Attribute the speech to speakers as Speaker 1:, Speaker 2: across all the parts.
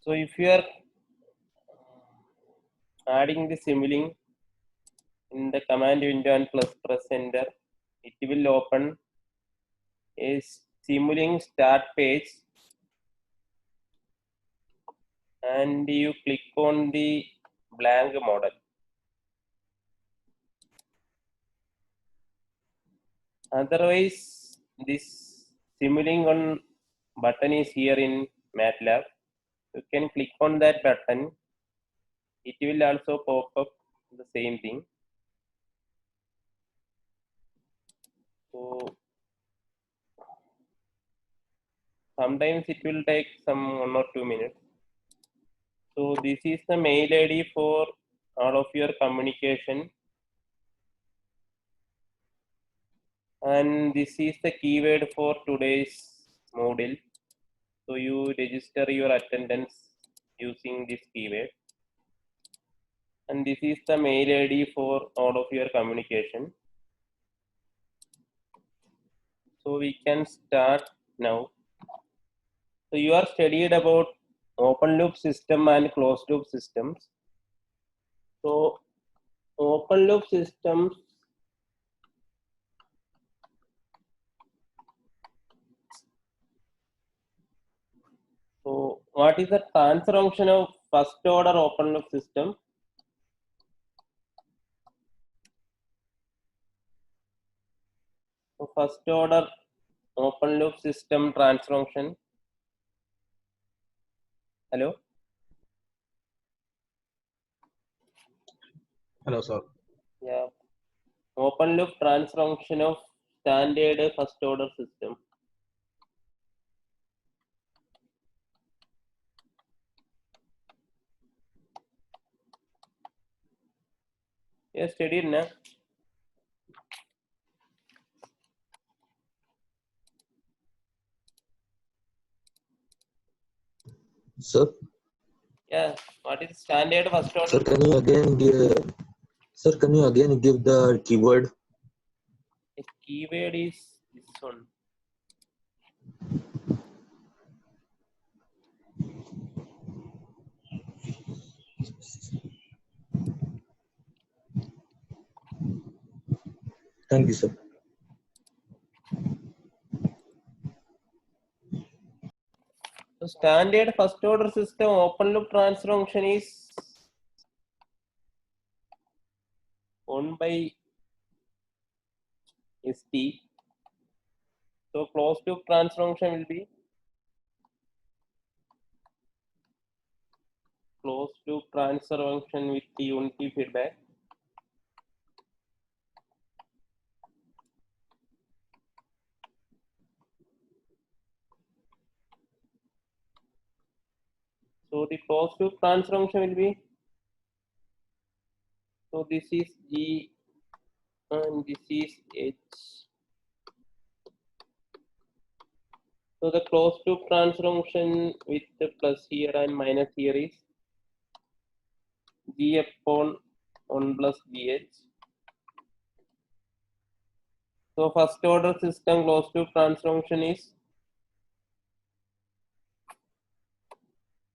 Speaker 1: So if you are adding the Simulink in the command window and press enter, it will open a Simulink start page, and you click on the blank model. Otherwise, this Simulink on button is here in MATLAB. You can click on that button. It will also pop up the same thing. So sometimes it will take some 1 or 2 minutes. So this is the mail ID for all of your communication, and this is the keyword for today's module. So you register your attendance using this keyword, and this is the mail ID for all of your communication. So we can start now. So you are studied about open loop system and closed loop systems. So open loop systems, so what is the transfer function of first order open loop system? So first order open loop system transfer function. Hello?
Speaker 2: Hello, sir.
Speaker 1: Yeah. Open loop transfer function of standard first order system. Yes, studied na?
Speaker 3: Sir,
Speaker 1: Yeah. What is standard first order?
Speaker 3: sir, can you again give the keyword?
Speaker 1: The keyword is this one.
Speaker 3: Thank you, sir.
Speaker 1: So standard first order system open loop transfer function is 1 by ST. So closed loop transfer function will be closed loop transfer function with the unity feedback. So the closed loop transfer function will be, so this is G and this is H. So the closed loop transfer function with the plus here and minus here is G upon 1 plus GH. So first order system closed loop transfer function is,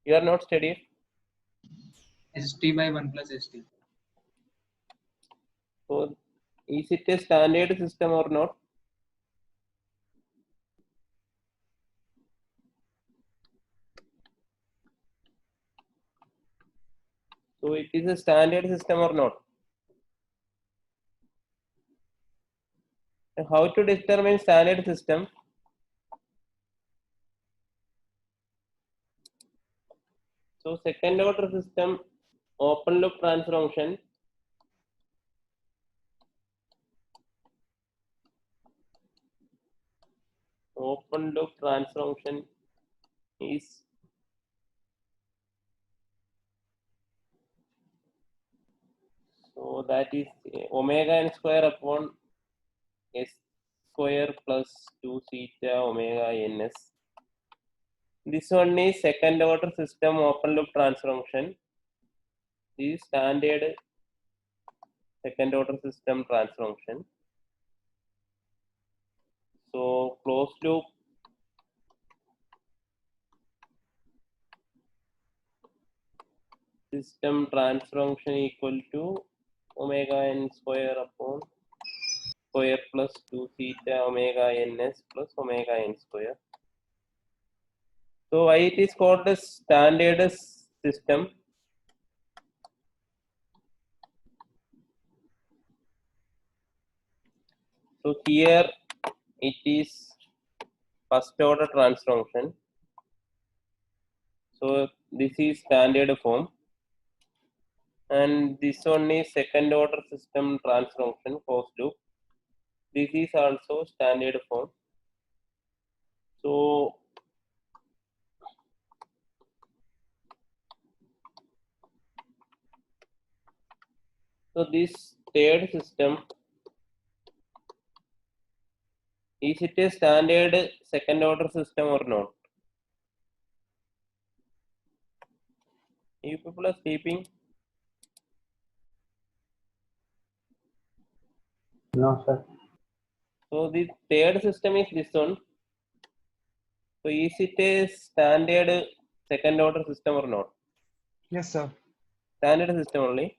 Speaker 1: you are not studied?
Speaker 4: ST by 1 plus ST.
Speaker 1: So is it a standard system or not? So it is a standard system or not? How to determine standard system? So second order system open loop transfer function, open loop transfer function is so that is omega n square upon s square plus 2 theta omega ns. This one is second order system open loop transfer function. This is standard second order system transfer function. So closed loop system transfer function equal to omega n square upon square plus 2 theta omega ns plus omega n square. So why it is called a standard system? So here it is first order transfer function. So this is standard form, and this one is second order system transfer function closed loop. This is also standard form. So this third system, is it a standard second order system or not? You people are sleeping?
Speaker 2: No, sir.
Speaker 1: So the third system is this one. So is it a standard second order system or not?
Speaker 5: Yes, sir.
Speaker 1: Standard system only.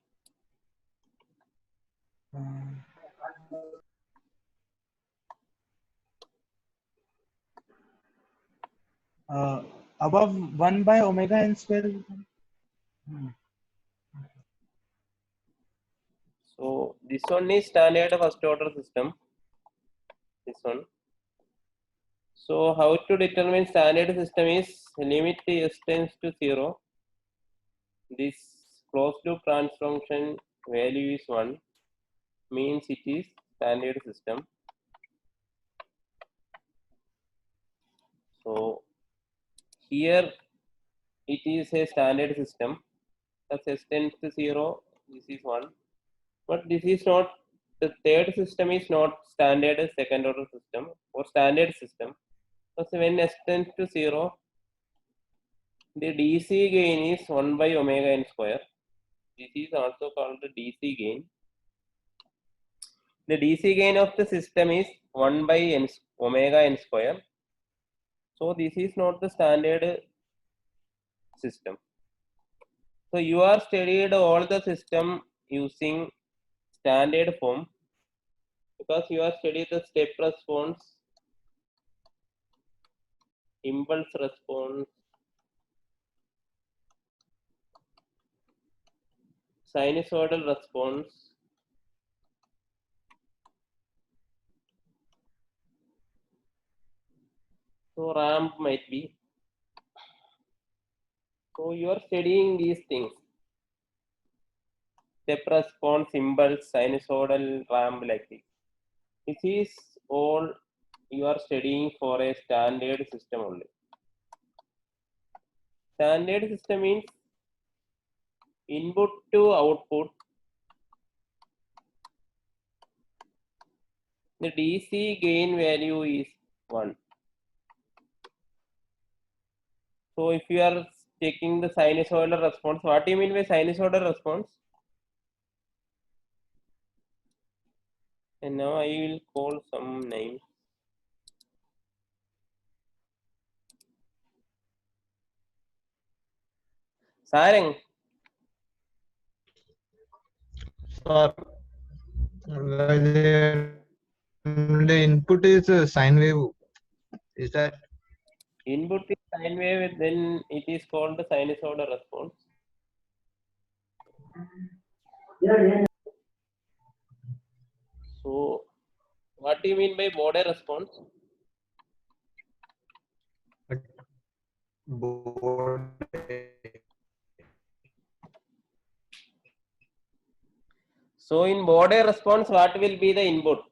Speaker 5: Above 1 by omega n square.
Speaker 1: So this one is standard first order system. This one. So how to determine standard system is limit s tends to 0. This closed loop transfer function value is 1, means it is standard system. So here it is a standard system. Thus s tends to 0. This is 1. But this is not, the third system is not standard second order system or standard system. So when s tends to 0, the DC gain is 1 by omega n square. This is also called the DC gain. The DC gain of the system is 1 by n omega n square. So this is not the standard system. So you are studied all the system using standard form, because you are studied the step response, impulse response, sinusoidal response, so ramp might be. So you are studying these things: step response, impulse, sinusoidal, ramp, like this. This is all you are studying for a standard system only. Standard system means input to output. The DC gain value is 1. So if you are taking the sinusoidal response, what do you mean by sinusoidal response? And now I will call some names. Sarang.
Speaker 6: Sir, the input is a sine wave. Is that?
Speaker 1: Input is sine wave, then it is called the sinusoidal response. So, what do you mean by Bode response? So, in Bode response, what will be the input?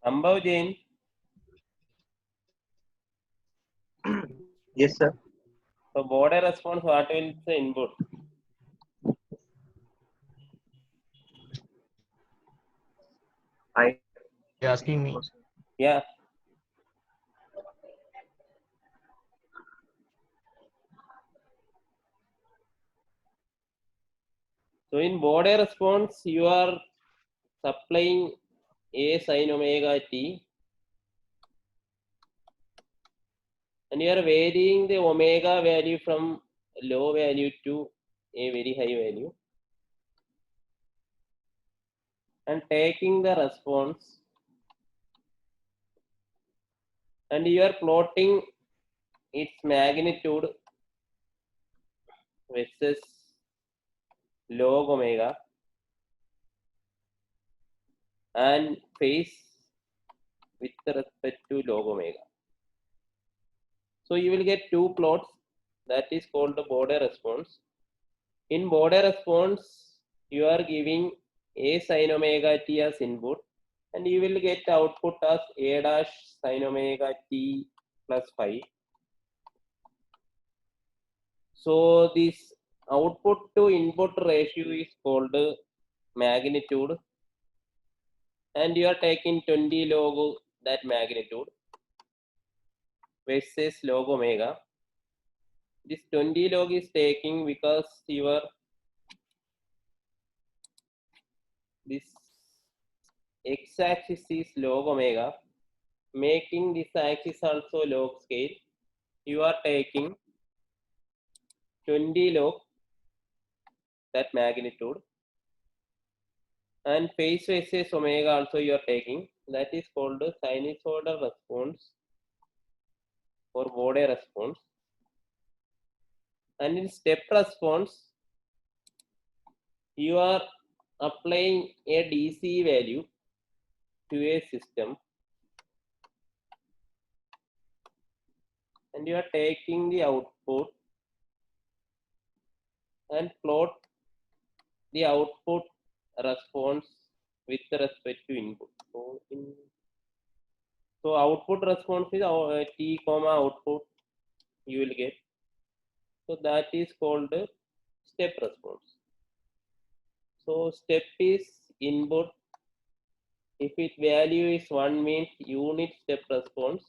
Speaker 1: Ambhav Jain.
Speaker 3: Yes, sir.
Speaker 1: So, Bode response, what will be the input?
Speaker 3: I
Speaker 6: You're asking me.
Speaker 1: Yeah. So in Bode response, you are supplying A sin omega t, and you are varying the omega value from low value to a very high value, and taking the response, and you are plotting its magnitude versus log omega and phase with respect to log omega. So you will get two plots, that is called the Bode response. In Bode response, you are giving A sin omega t as input, and you will get output as A dash sin omega t plus phi. So this output to input ratio is called magnitude, and you are taking 20 log that magnitude versus log omega. This 20 log is taking because your this x-axis is log omega, making this axis also log scale. You are taking 20 log that magnitude, and phase versus omega also you are taking, that is called sinusoidal response or Bode response. And in step response, you are applying a DC value to a system, and you are taking the output and plot the output response with respect to input. So output response is t comma output you will get. So that is called step response. So step is input. If its value is 1 means unit step response.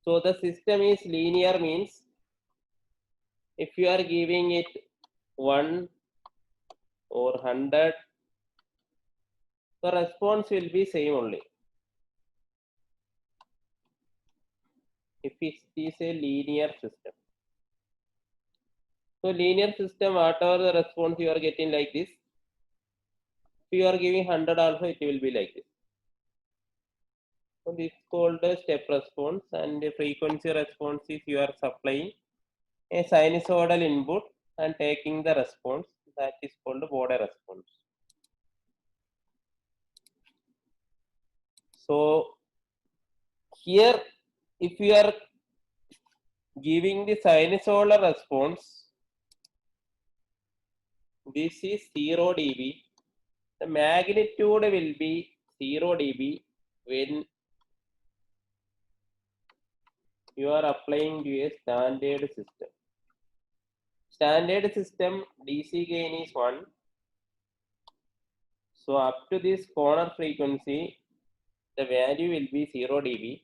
Speaker 1: So the system is linear means if you are giving it 1 or 100, the response will be same only. If it is a linear system. So linear system, whatever the response you are getting like this, if you are giving 100 also, it will be like this. So this is called a step response, and the frequency response is you are supplying a sinusoidal input and taking the response, that is called a Bode response. So here, if you are giving the sinusoidal response, this is 0 dB. The magnitude will be 0 dB when you are applying to a standard system. Standard system DC gain is 1. So up to this corner frequency, the value will be 0 dB.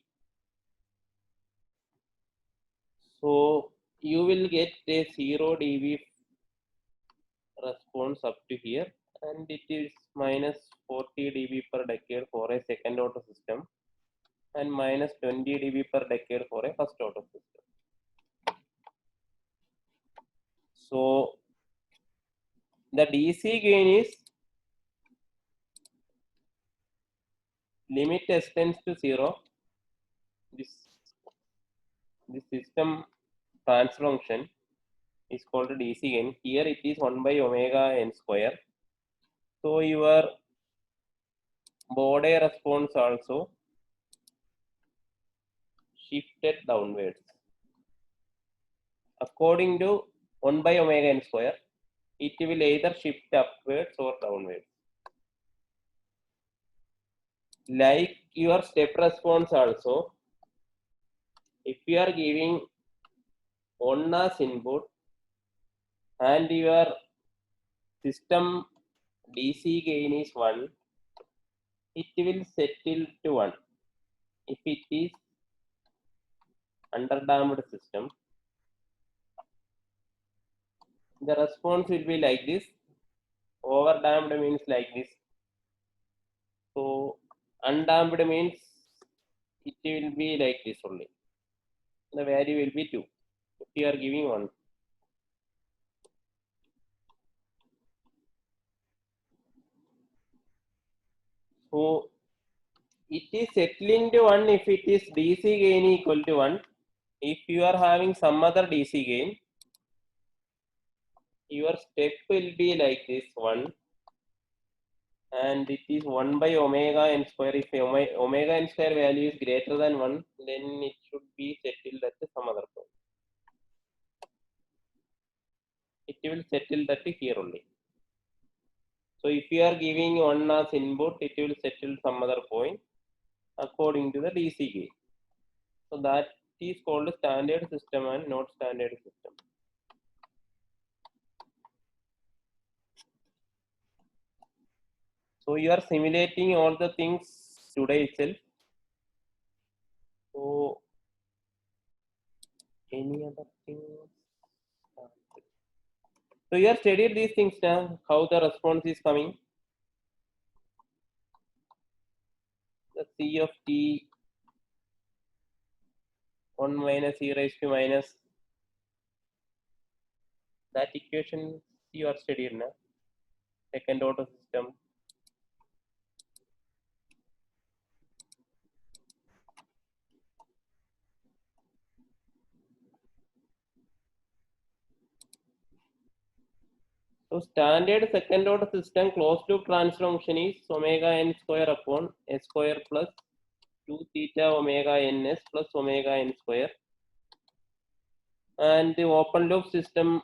Speaker 1: So you will get a 0 dB response up to here, and it is minus 40 dB per decade for a second order system and minus 20 dB per decade for a first order system. So the DC gain is limit s tends to 0. This system transfer function is called DC gain. Here it is 1 by omega n square. So your Bode response also shifted downwards. According to 1 by omega n square, it will either shift upwards or downwards. Like your step response also, if you are giving 1 as input and your system DC gain is 1, it will settle to 1. If it is underdamped system, the response will be like this. Overdamped means like this. So undamped means it will be like this only. The value will be 2. If you are giving 1. So it is settling to 1 if it is DC gain equal to 1. If you are having some other DC gain, your step will be like this 1, and it is 1 by omega n square. If omega n square value is greater than 1, then it should be settled at some other point. It will settle that here only. So if you are giving 1 as input, it will settle some other point according to the DC gain. So that is called standard system and not standard system. So you are simulating all the things today itself. So any other things? So you have studied these things now, how the response is coming. The C of t 1 minus e raised to minus, that equation you are studied now. Second order system. So standard second order system closed loop transfer function is omega n square upon s square plus 2 theta omega ns plus omega n square. And the open loop system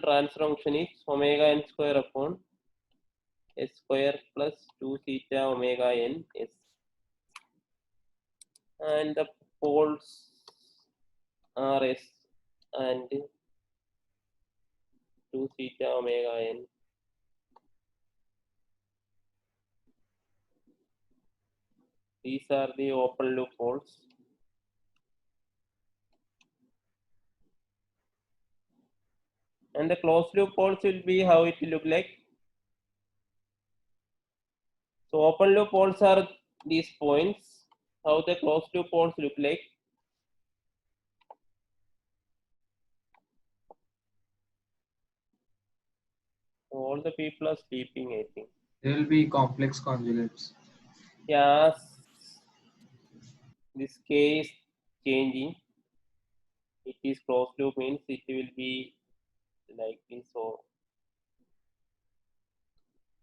Speaker 1: transfer function is omega n square upon s square plus 2 theta omega n s. And the poles are s and 2 theta omega n. These are the open loop poles. And the closed loop poles will be how it will look like. So open loop poles are these points. How the closed loop poles look like. All the people are sleeping, I think.
Speaker 4: There will be complex conjugates.
Speaker 1: Yes, this K is changing. It is closed loop means it will be like this.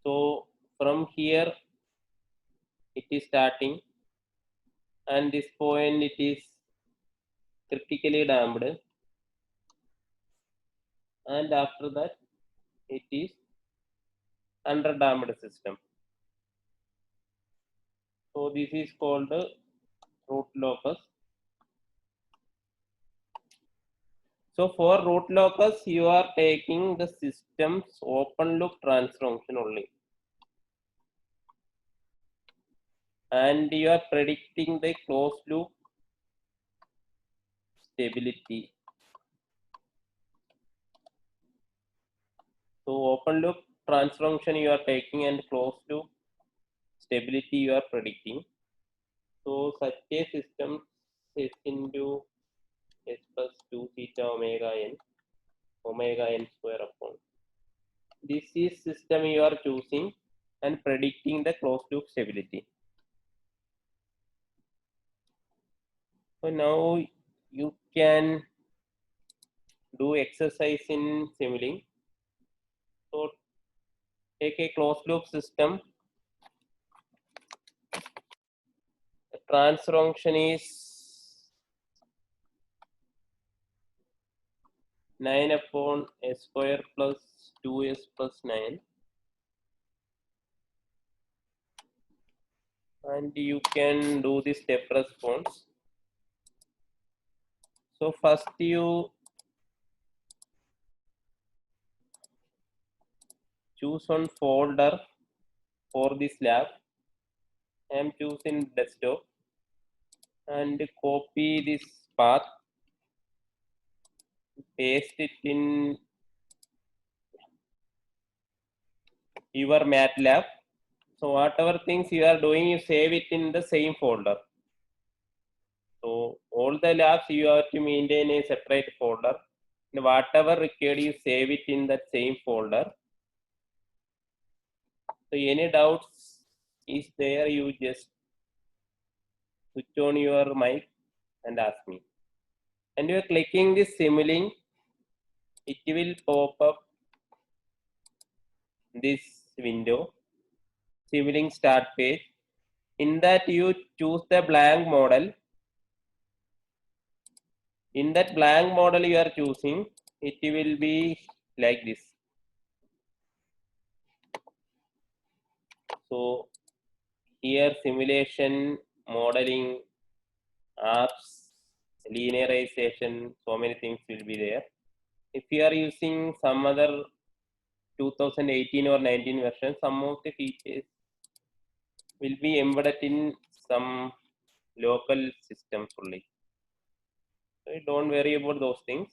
Speaker 1: So from here it is starting, and this point it is critically damped, and after that it is under damped system. So this is called root locus. So for root locus, you are taking the system's open loop transfer function only, and you are predicting the closed loop stability. So open loop transfer function you are taking and closed loop stability you are predicting. So such a system is into s plus 2 theta omega n square upon. This is system you are choosing and predicting the closed loop stability. So now you can do exercise in Simulink. So take a closed loop system. The transfer function is 9 upon s square plus 2s plus 9. And you can do the step response. So first you choose one folder for this lab. I am choosing desktop and copy this path, paste it in your MATLAB. So whatever things you are doing, you save it in the same folder. So all the labs you have to maintain a separate folder. And whatever required, you save it in that same folder. So any doubts is there, you just switch on your mic and ask me. And you are clicking this Simulink, it will pop up this window, Simulink start page. In that you choose the blank model. In that blank model you are choosing, it will be like this. So here simulation, modeling, apps, linearization, so many things will be there. If you are using some other 2018 or 19 version, some of the features will be embedded in some local systems only. So don't worry about those things.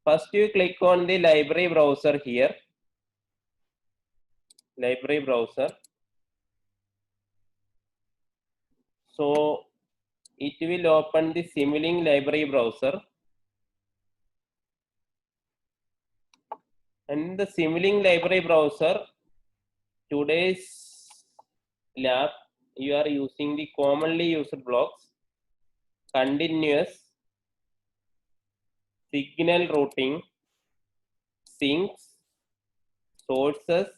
Speaker 1: First you click on the library browser here. Library browser. So it will open the Simulink library browser. And in the Simulink library browser, today's lab, you are using the commonly used blocks, continuous, signal routing, sinks, sources,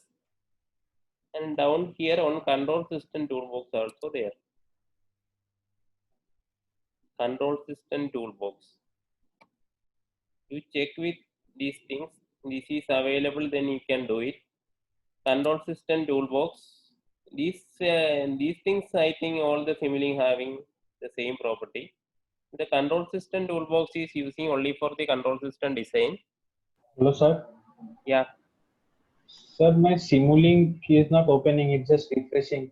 Speaker 1: and down here on control system toolbox also there. Control system toolbox. You check with these things. This is available, then you can do it. Control system toolbox. These things, I think all the Simulink having the same property. The control system toolbox is using only for the control system design.
Speaker 2: Hello, sir.
Speaker 1: Yeah.
Speaker 2: Sir, my Simulink is not opening, it's just refreshing,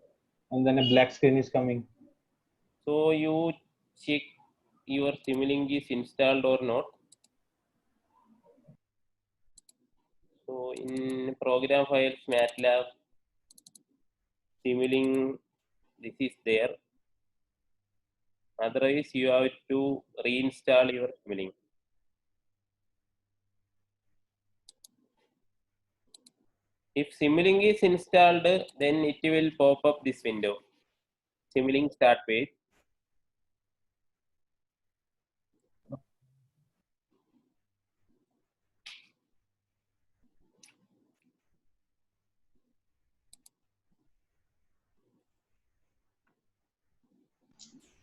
Speaker 2: and then a black screen is coming.
Speaker 1: So you check your Simulink is installed or not. So in program files, MATLAB, Simulink, this is there. Otherwise, you have to reinstall your Simulink. If Simulink is installed, then it will pop up this window, Simulink start page.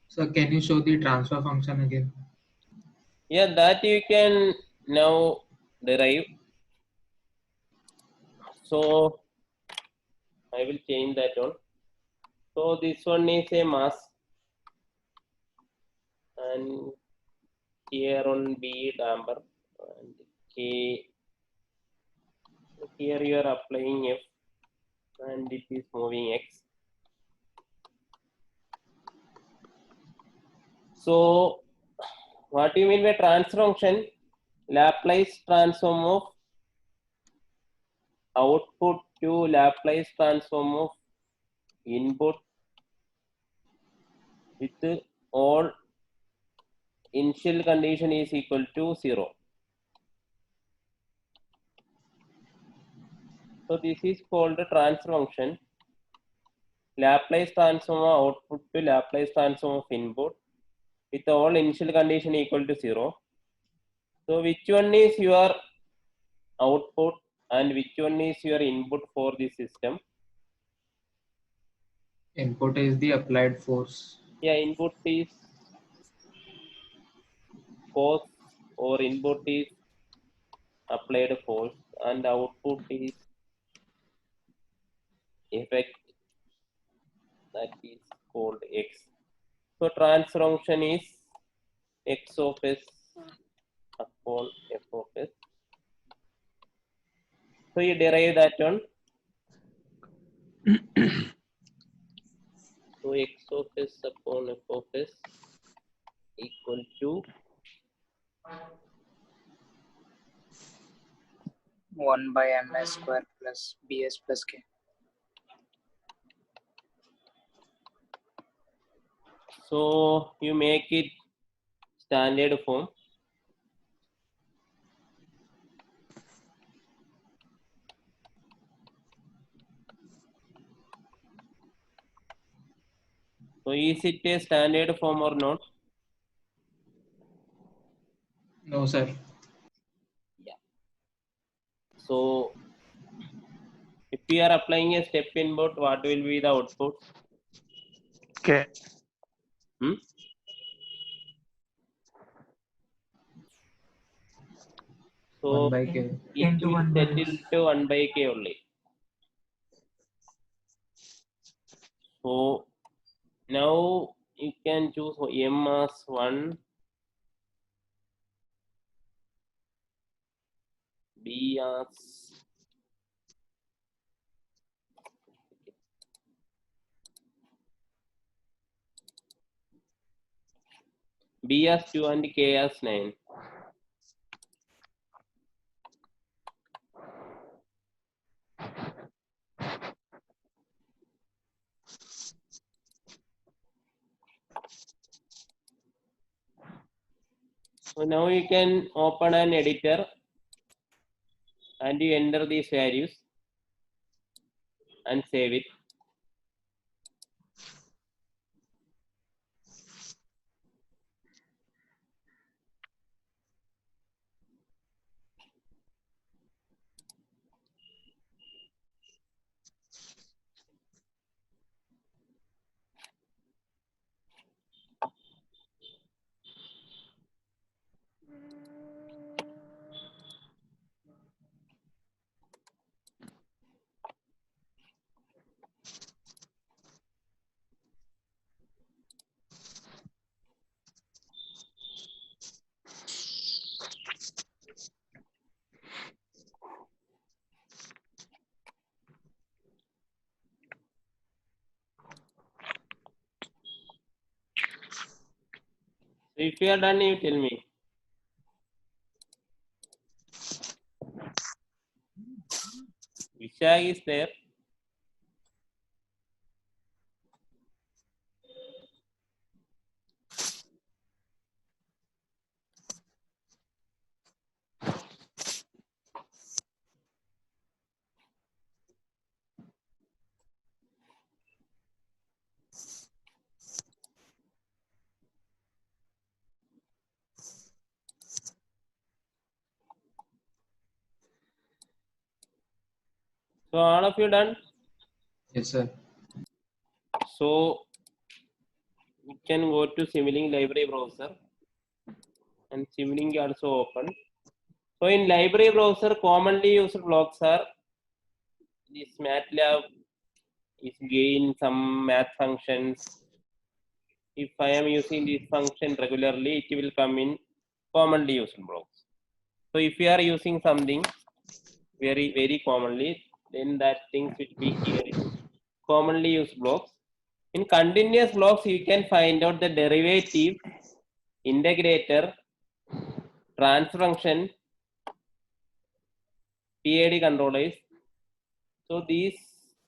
Speaker 4: So can you show the transfer function again?
Speaker 1: Yeah, that you can now derive. So I will change that one. So this one is a mass, and here on B damper, and K. Here you are applying F, and it is moving X. So what do you mean by transfer function? Laplace transform of output to Laplace transform of input with all initial condition is equal to 0. So this is called a transfer function. Laplace transform of output to Laplace transform of input with all initial condition equal to 0. So which one is your output and which one is your input for the system?
Speaker 4: Input is the applied force.
Speaker 1: Yeah, input is force or input is applied force, and output is effect, that is called X. So transfer function is X of S upon F of S. So you derive that one. of s upon f of s equal to
Speaker 7: 1 by ms square plus bs plus k.
Speaker 1: So you make it standard form. So is it a standard form or not?
Speaker 4: No, sir.
Speaker 1: So if we are applying a step input, what will be the output?
Speaker 5: Okay.
Speaker 1: So
Speaker 4: 1 by k.
Speaker 1: it will settle to 1 by k only. So now you can choose m as 1, b as b as 2 and k as 9. So now you can open an editor and you enter these values and save it. So if you are done, you tell me. Vishag is there. So all of you done?
Speaker 4: Yes, sir.
Speaker 1: So we can go to Simulink library browser and Simulink also open. So in library browser, commonly used blocks are this MATLAB is gain some math functions. If I am using this function regularly, it will come in commonly used blocks. So if you are using something very commonly, then that things will be here in commonly used blocks. In continuous blocks, you can find out the derivative, integrator, transfer function, PID controllers. So these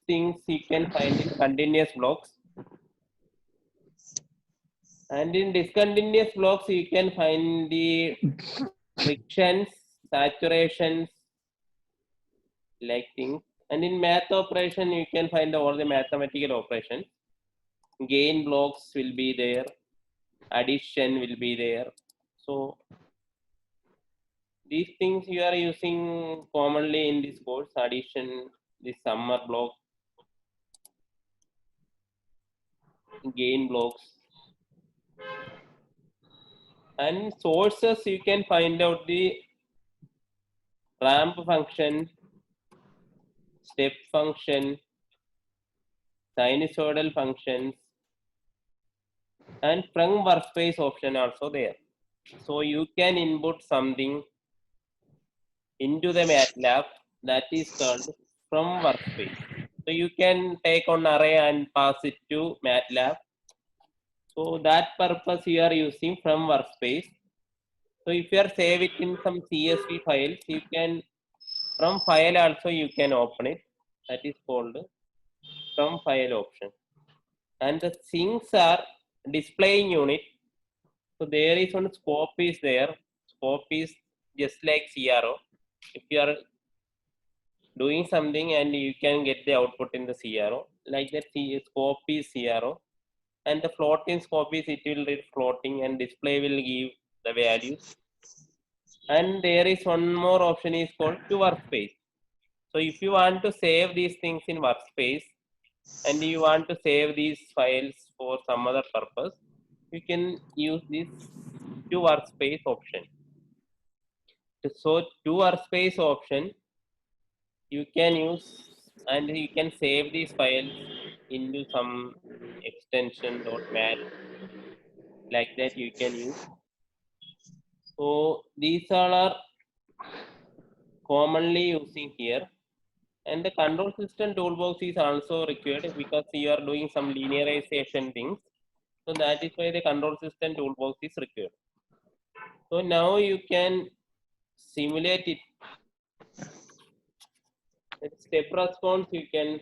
Speaker 1: things you can find in continuous blocks. And in discontinuous blocks, you can find the frictions, saturations, like things. And in math operation, you can find all the mathematical operations. Gain blocks will be there. Addition will be there. So these things you are using commonly in this course. Addition, the summer block, gain blocks. And sources, you can find out the ramp function, step function, sinusoidal functions, and from workspace option also there. So you can input something into the MATLAB that is called from workspace. So you can take on array and pass it to MATLAB So that purpose you are using from workspace. So if you are save it in some CSV files, you can from file also you can open it. That is called from file option. And the things are displaying unit. So there is one scope is there. Scope is just like CRO. If you are doing something and you can get the output in the CRO, like that scope is CRO. And the floating scope is it will read floating and display will give the values. And there is one more option is called to workspace. So if you want to save these things in workspace and you want to save these files for some other purpose, you can use this to workspace option. So to workspace option you can use and you can save these files into some extension.mat, like that you can use. So these all are commonly using here. And the control system toolbox is also required because you are doing some linearization things. So that is why the control system toolbox is required. So now you can simulate it. With step response you can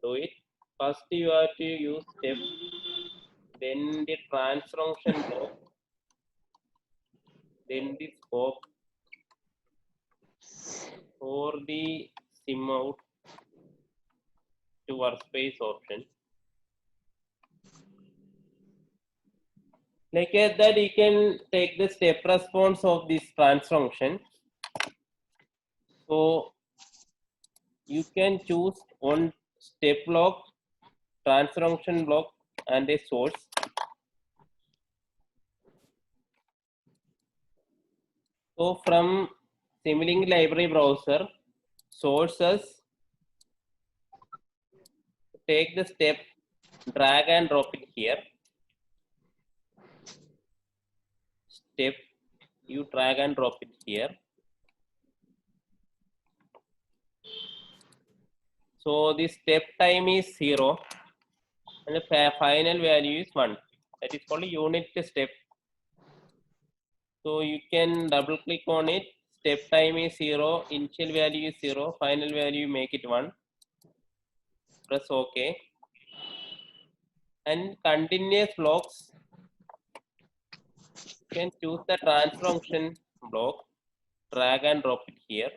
Speaker 1: do it. First you have to use step, then the transformation block, then the scope for the sim out to workspace option. Like that you can take the step response of this transformation. So you can choose one step block, transformation block and a source. So from Simulink library browser, sources, take the step, drag and drop it here. Step, you drag and drop it here. So the step time is 0 and the final value is 1. That is called unit step. So you can double click on it. Step time is 0, initial value is 0, final value make it 1. Press OK. And continuous blocks, you can choose the transformation block, drag and drop it here.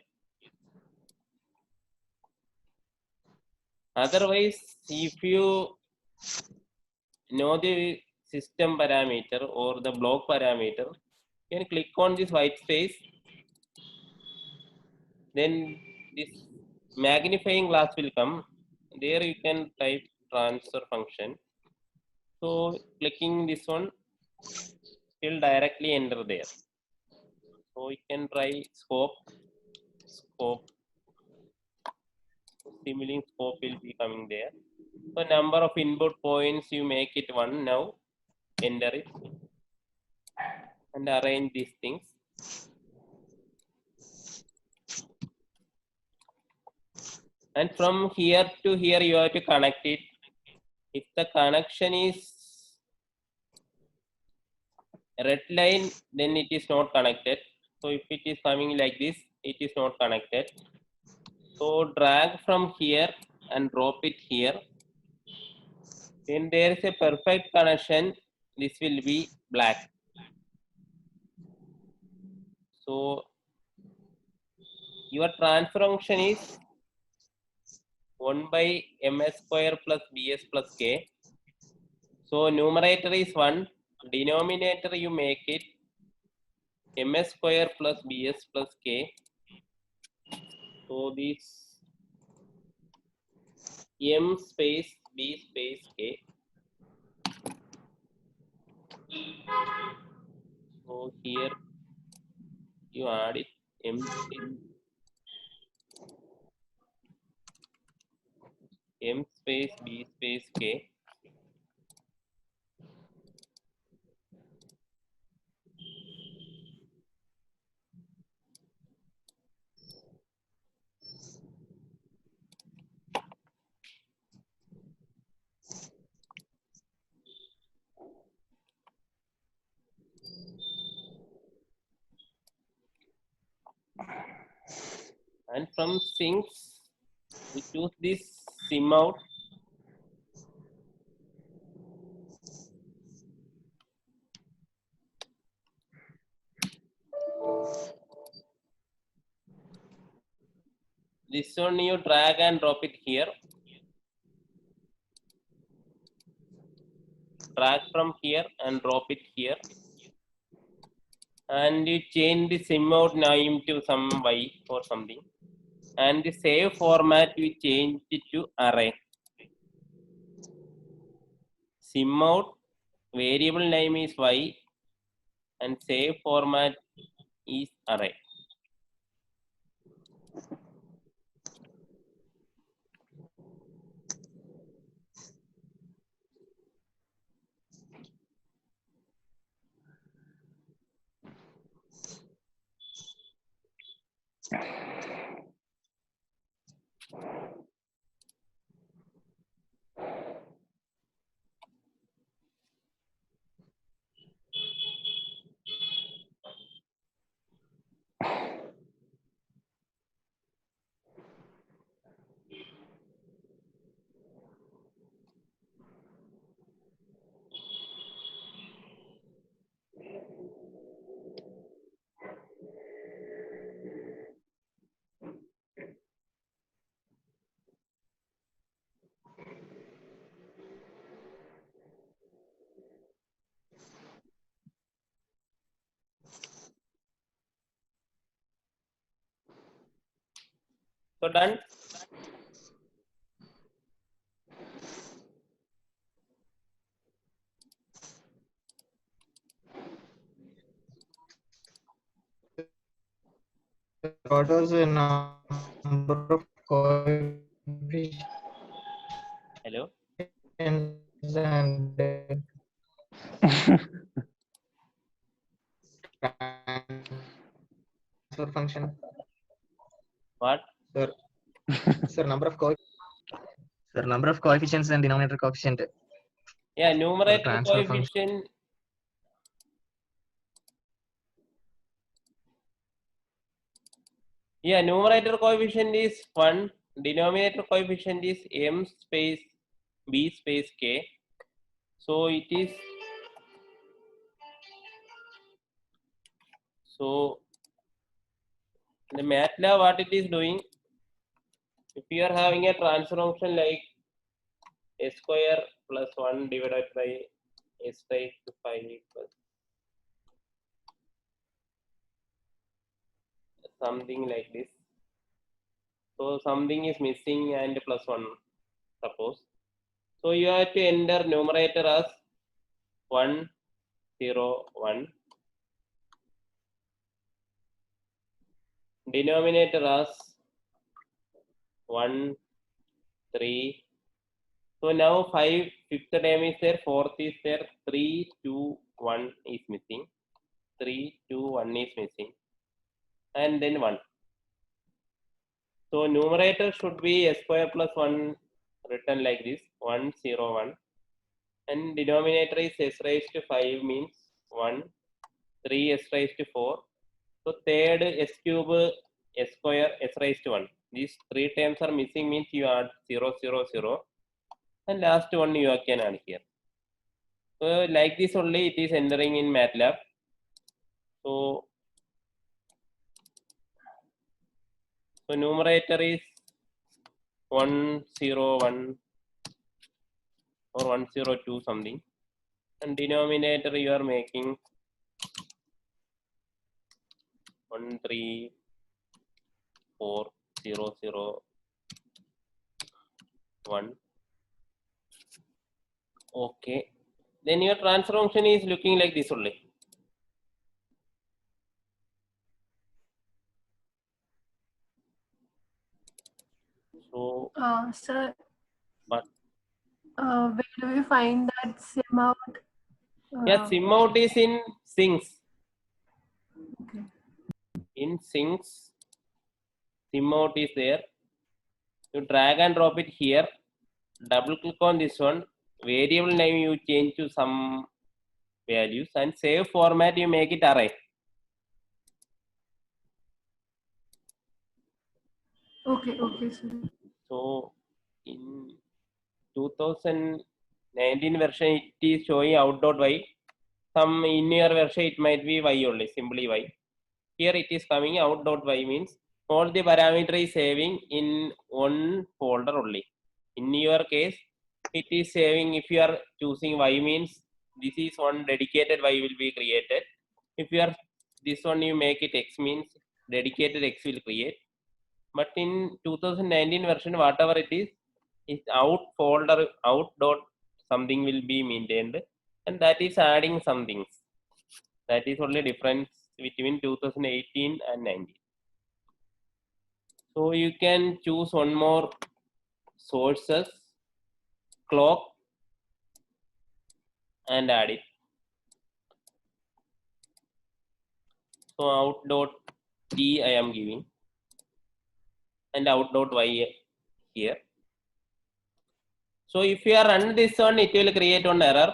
Speaker 1: Otherwise, if you know the system parameter or the block parameter, you can click on this white space. Then this magnifying glass will come. There you can type transfer function. So clicking this one will directly enter there. So you can try scope. Simulink scope will be coming there. So number of input points you make it 1 now. Enter it and arrange these things. And from here to here you have to connect it. If the connection is red line, then it is not connected. So if it is coming like this, it is not connected. So drag from here and drop it here. When there is a perfect connection, this will be black. So your transfer function is 1 by ms square plus bs plus k. So numerator is 1, denominator you make it ms square plus bs plus k. So this m space b space k. So here you add it m space b space k. And from sinks, we choose this sim out. This one you drag and drop it here. Drag from here and drop it here. And you change the sim out name to some y or something. And the save format you change it to array. Sim out variable name is y and save format is array. So done.
Speaker 6: What was the number of coefficients
Speaker 1: Hello.
Speaker 6: and transfer function?
Speaker 1: What?
Speaker 6: Sir, number of coefficients and denominator coefficient.
Speaker 1: Yeah, numerator
Speaker 6: transfer function.
Speaker 1: coefficient. Yeah, numerator coefficient is 1. Denominator coefficient is m space b space k. So it is. So the MATLAB, what it is doing, if you are having a transfer function like s square plus 1 divided by s raised to 5 plus something like this. So something is missing and plus 1, suppose. So you have to enter numerator as 1, 0, 1. Denominator as 1, 3. So now 5, fifth term is there, fourth is there, 3, 2, 1 is missing. 3, 2, 1 is missing. And then 1. So numerator should be s square plus 1 written like this, 1, 0, 1. And denominator is s raised to 5 means 1, 3 s raised to 4. So third s cube s square s raised to 1. These 3 terms are missing means you add 0, 0, 0. And last one you can add here. So like this only it is entering in MATLAB. So numerator is 101 or 102 something, and denominator you are making 134,001. Okay, then your transfer function is looking like this only. So
Speaker 8: Sir,
Speaker 1: what?
Speaker 8: where do we find that sim out?
Speaker 1: Yeah, sim out is in sinks.
Speaker 8: Okay.
Speaker 1: In sinks, sim out is there. You drag and drop it here. Double click on this one. Variable name you change to some values, and save format you make it array.
Speaker 8: Okay, okay, sir.
Speaker 1: So in 2019 version, it is showing out.y. Some in your version, it might be y only, simply y. Here it is coming out.y means all the parameter is saving in one folder only. In your case, it is saving, if you are choosing y means this is one dedicated y will be created. If you are this one, you make it x means dedicated x will create. But in 2019 version, whatever it is out folder out dot something will be maintained, and that is adding some things. That is only difference between 2018 and 19. So you can choose one more sources, clock, and add it. So out dot t I am giving, and out dot y here. So if you are run this one, it will create one error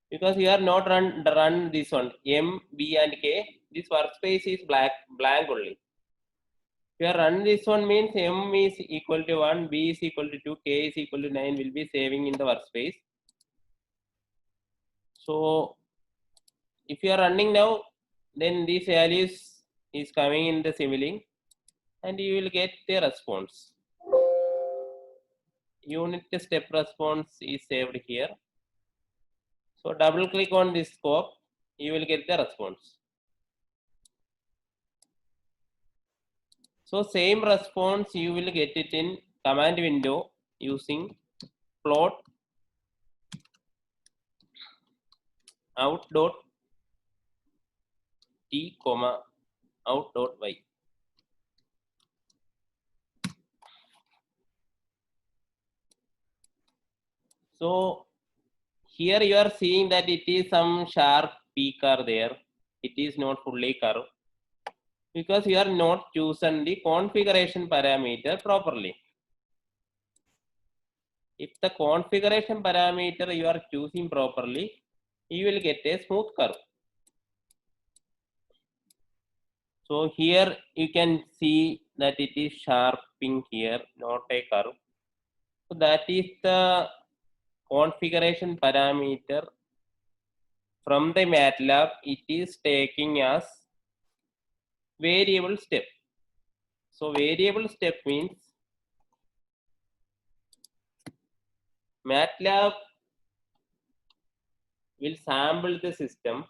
Speaker 1: because you are not run this one M, B, and K. This workspace is blank only. If you run this one means M is equal to 1, B is equal to 2, K is equal to 9 will be saving in the workspace. So if you are running now, then these values is coming in the Simulink and you will get the response. Unit step response is saved here. So double click on this scope, you will get the response. So same response you will get it in command window using plot out dot t comma out dot y. So here you are seeing that it is some sharp peak are there. It is not fully curved because you are not chosen the configuration parameter properly. If the configuration parameter you are choosing properly, you will get a smooth curve. So here you can see that it is sharping here, not a curve. So that is the configuration parameter from the MATLAB. It is taking as variable step. So variable step means MATLAB will sample the system.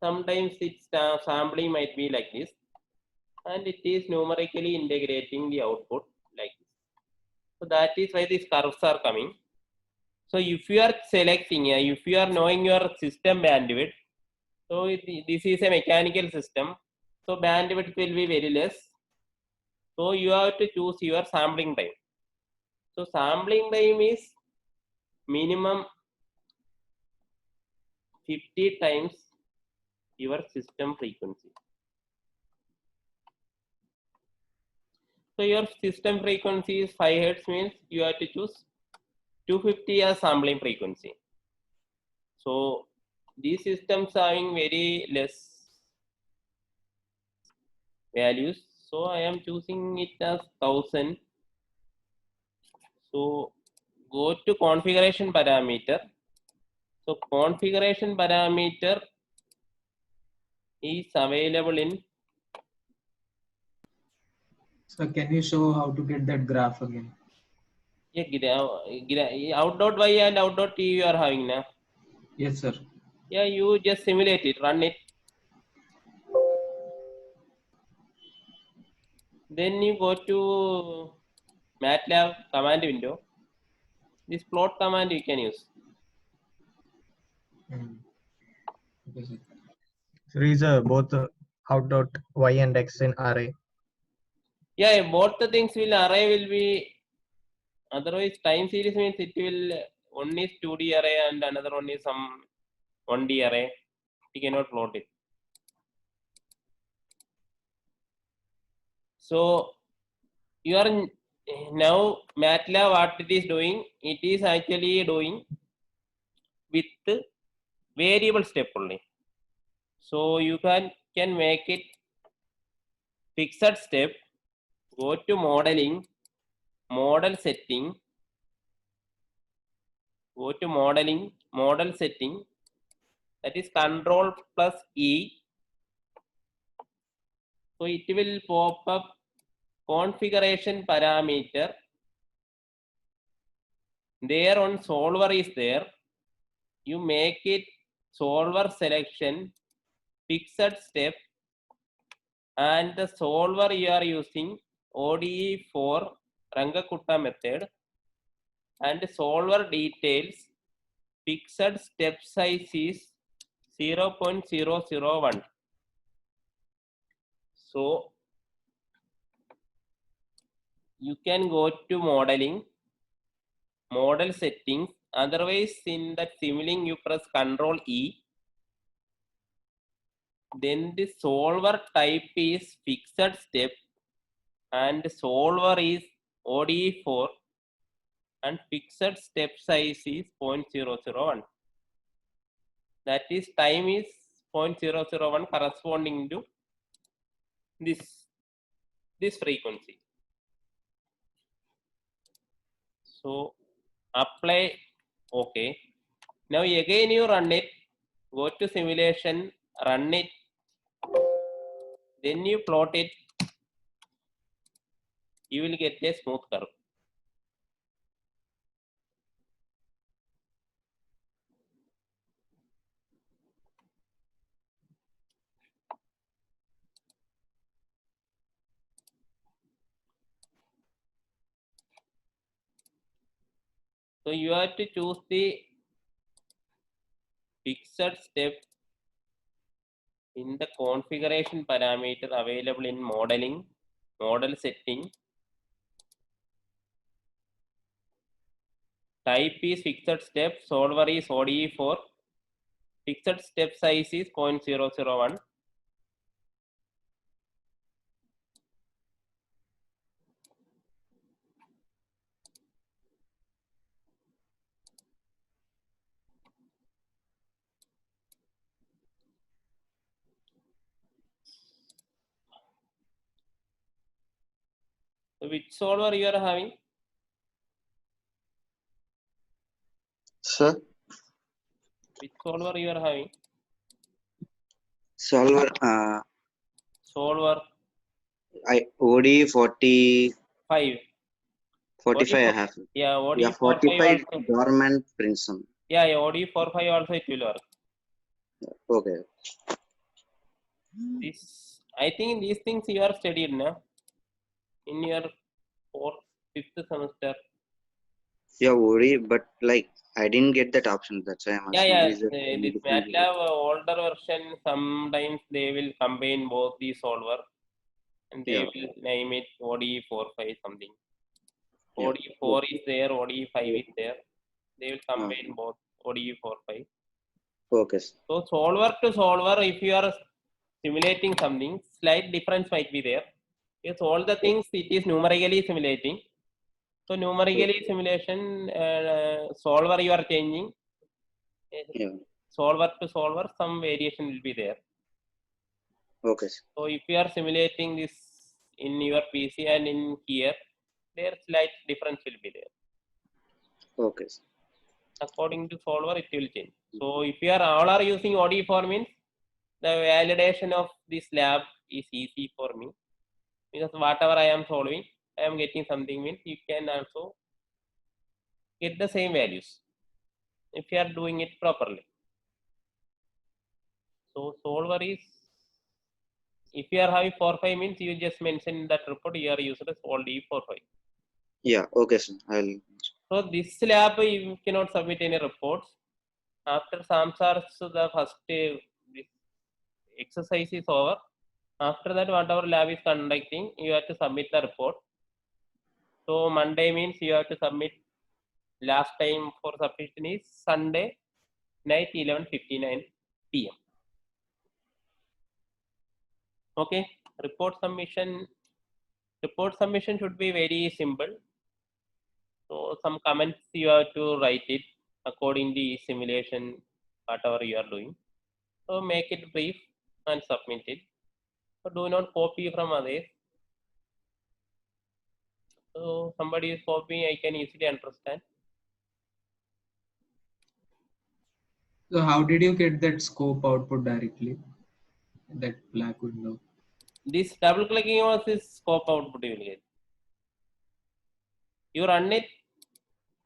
Speaker 1: Sometimes its sampling might be like this, and it is numerically integrating the output like this. So that is why these curves are coming. So if you are selecting, if you are knowing your system bandwidth, so this is a mechanical system, so bandwidth will be very less. So you have to choose your sampling time. So sampling time is minimum 50 times your system frequency. So your system frequency is 5 Hz means you have to choose 250 as sampling frequency. So these systems are having very less values. So I am choosing it as 1000. So go to configuration parameter. So configuration parameter is available in.
Speaker 4: So can you show how to get that graph again?
Speaker 1: Yeah, out.y and out.t you are having now.
Speaker 4: Yes, sir.
Speaker 1: Yeah, you just simulate it, run it. Then you go to MATLAB command window. This plot command you can use.
Speaker 4: Okay, sir.
Speaker 6: So is both out dot y and x in array.
Speaker 1: Yeah, both the things will array will be. Otherwise, time series means it will one is 2D array and another one is some 1D array. You cannot plot it. So you are now MATLAB what it is doing? It is actually doing with variable step only. So you can make it fixed step, go to modeling, model setting, go to modeling, model setting, that is control plus E. So it will pop up configuration parameter. There on solver is there. You make it solver selection, fixed step, and the solver you are using ODE for Rangakutta method, and solver details, fixed step size is 0.001. So you can go to modeling, model settings. Otherwise, in that Simulink you press Control E. Then the solver type is fixed step, and solver is ODE4, and fixed step size is 0.001. That is, time is 0.001 corresponding to this frequency. So apply, okay. Now again you run it, go to simulation, run it, then you plot it, you will get a smooth curve. So you have to choose the fixed step in the configuration parameter available in modeling, model setting. Type is fixed step, solver is ODE4, fixed step size is 0.001. So which solver you are having?
Speaker 9: Sir,
Speaker 1: Which solver you are having?
Speaker 9: solver,
Speaker 1: Solver
Speaker 9: OD 45
Speaker 1: 5.
Speaker 9: I have.
Speaker 1: Yeah, OD
Speaker 9: Yeah,
Speaker 1: 45
Speaker 9: 45
Speaker 1: also.
Speaker 9: dormant Princeton.
Speaker 1: Yeah, OD 45 also it will work.
Speaker 9: Okay.
Speaker 1: This, I think these things you are studied now in your 4th, 5th semester.
Speaker 9: Yeah, OD, but like I didn't get that option. That's why I'm asking.
Speaker 1: Yeah,
Speaker 9: Is there any
Speaker 1: this
Speaker 9: difference?
Speaker 1: MATLAB older version, sometimes they will combine both the solver and they
Speaker 9: Yeah.
Speaker 1: will name it ODE45 something.
Speaker 9: Yeah.
Speaker 1: ODE4 is there, ODE5 is there. They will
Speaker 9: Ah,
Speaker 1: combine both ODE45.
Speaker 9: okay. Sir.
Speaker 1: So solver to solver, if you are simulating something, slight difference might be there. Because all the things it is numerically simulating. So numerically simulation, solver you are changing.
Speaker 9: Yeah.
Speaker 1: Solver to solver, some variation will be there.
Speaker 9: Okay. Sir.
Speaker 1: So if you are simulating this in your PC and in here, there slight difference will be there.
Speaker 9: Okay. Sir.
Speaker 1: According to solver, it will change. So if you are all are using ODE4 means the validation of this lab is easy for me, because whatever I am solving, I am getting something means you can also get the same values if you are doing it properly. So solver is, if you are having 45 means you just mention in that report you are used as ODE45.
Speaker 9: Yeah. Okay, sir. I'll.
Speaker 1: So this lab you cannot submit any reports. After Samsars, the first this exercise is over. After that, whatever lab is conducting, you have to submit the report. So Monday means you have to submit. Last time for submission is Sunday night 11:59 p.m. Okay, report submission. Report submission should be very simple. So some comments you have to write it according to the simulation, whatever you are doing. So make it brief and submit it. So do not copy from others. So somebody is copying, I can easily understand.
Speaker 4: So how did you get that scope output directly? That black window.
Speaker 1: This double clicking was this scope output you will get. You run it,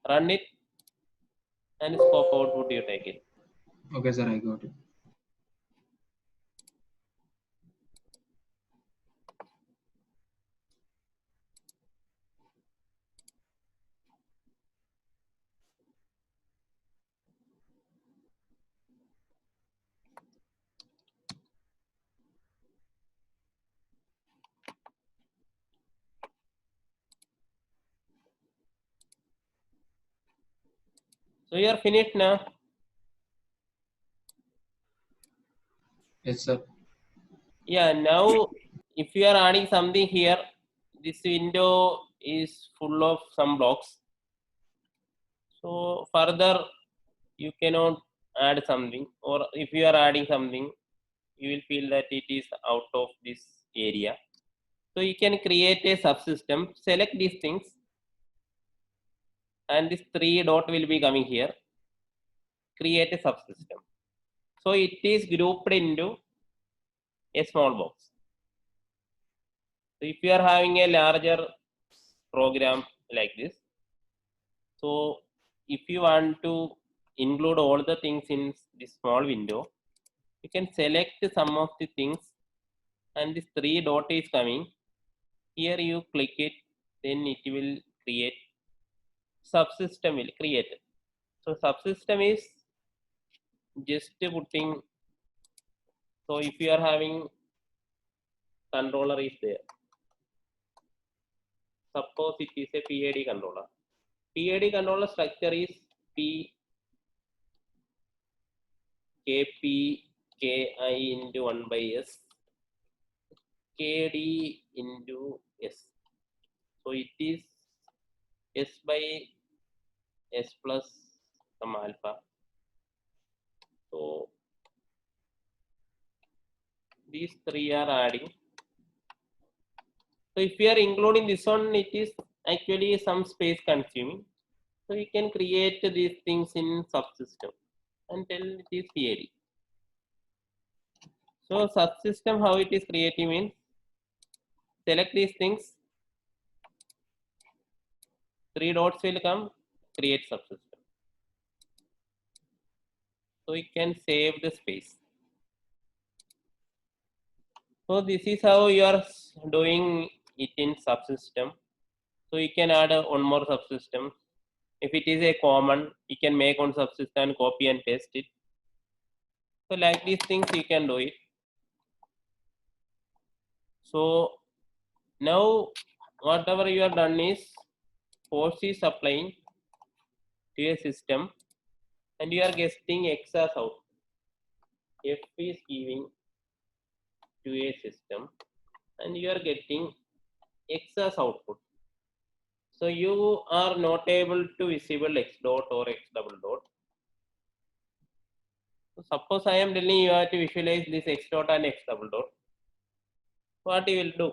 Speaker 1: and scope output you take it.
Speaker 4: Okay, sir, I got it.
Speaker 1: So you are finished now.
Speaker 4: Yes, sir.
Speaker 1: Yeah, now if you are adding something here, this window is full of some blocks. So further you cannot add something, or if you are adding something, you will feel that it is out of this area. So you can create a subsystem, select these things, and this 3 dot will be coming here. Create a subsystem. So it is grouped into a small box. So if you are having a larger program like this, so if you want to include all the things in this small window, you can select some of the things, and this 3 dot is coming. Here you click it, then it will create subsystem will create it. So subsystem is just putting. So if you are having controller is there, suppose it is a PID controller. PID controller structure is P KP KI into 1 by S KD into S. So it is S by S plus some alpha. So these 3 are adding. So if we are including this one, it is actually some space consuming. So you can create these things in subsystem until it is PID. So subsystem, how it is creating means, select these things, 3 dots will come, create subsystem. So you can save the space. So this is how you are doing it in subsystem. So you can add one more subsystem. If it is a common, you can make one subsystem and copy and paste it. So like these things you can do it. So now whatever you have done is force is applying to a system, and you are getting X as out. F is giving to a system, and you are getting X as output. So you are not able to visible X dot or X double dot. So suppose I am telling you have to visualize this X dot and X double dot. What you will do?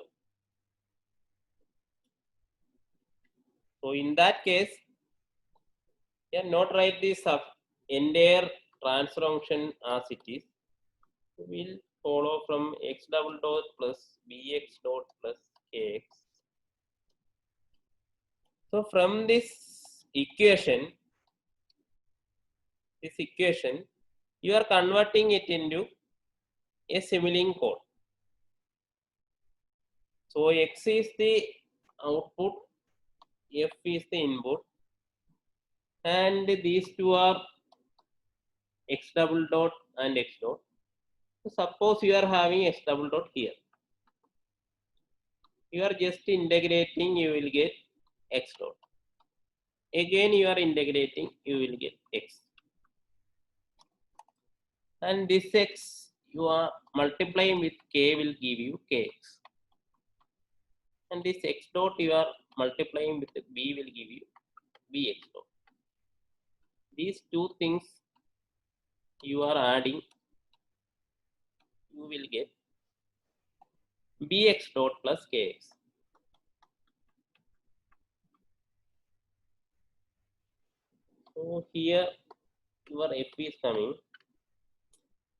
Speaker 1: So in that case, you cannot write this entire transfer function as it is. We will follow from X double dot plus Bx dot plus Kx. So from this equation, you are converting it into a Simulink code. So X is the output, F is the input, and these two are X double dot and X dot. So suppose you are having X double dot here. You are just integrating, you will get X dot. Again you are integrating, you will get X. And this X you are multiplying with K will give you Kx. And this X dot you are multiplying with B will give you Bx dot. These two things you are adding, you will get bx dot plus kx. So here your f is coming.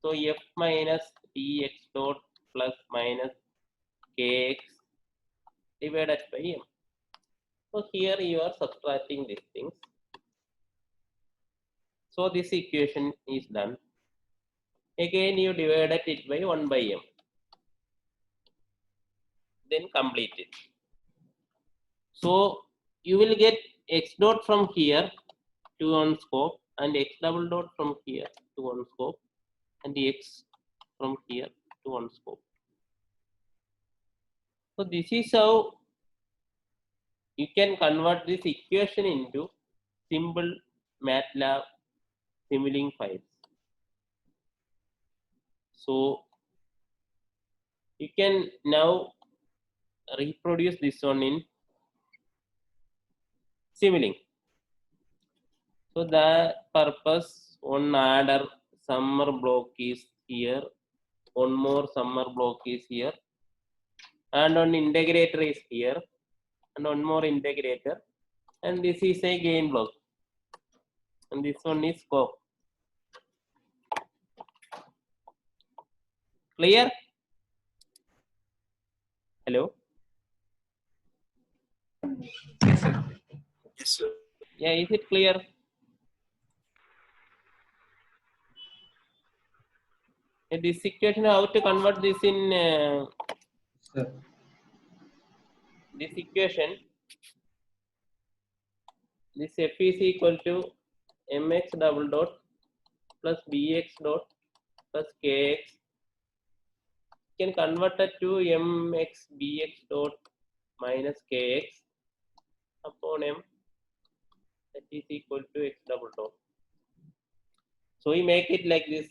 Speaker 1: So f minus bx dot plus minus kx divided by m. So here you are subtracting these things. So this equation is done. Again you divided it by 1 by m. Then complete it. So you will get x dot from here to one scope and x double dot from here to one scope and the x from here to one scope. So this is how you can convert this equation into simple MATLAB Simulink files. So you can now reproduce this one in Simulink. So the purpose, one adder summer block is here, one more summer block is here, and one integrator is here, and one more integrator, and this is a gain block, and this one is scope. Clear? Hello?
Speaker 4: Yes, sir.
Speaker 3: Yes, sir.
Speaker 1: Yeah, is it clear? This equation, how to convert this in
Speaker 4: Sir.
Speaker 1: this equation? This f is equal to mx double dot plus bx dot plus kx. You can convert it to mx bx dot minus kx upon m, that is equal to x double dot. So we make it like this.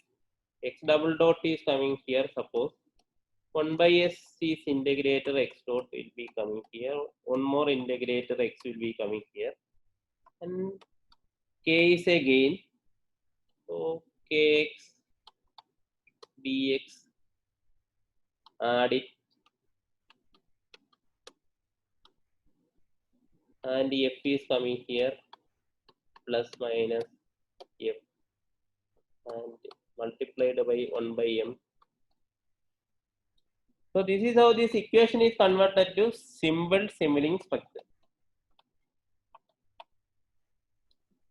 Speaker 1: X double dot is coming here, suppose 1 by s is integrator x dot will be coming here, one more integrator x will be coming here, and k is a gain, so kx dx, add it, and f is coming here, plus minus f, and multiplied by 1 by m. So this is how this equation is converted to simple Simulink structure.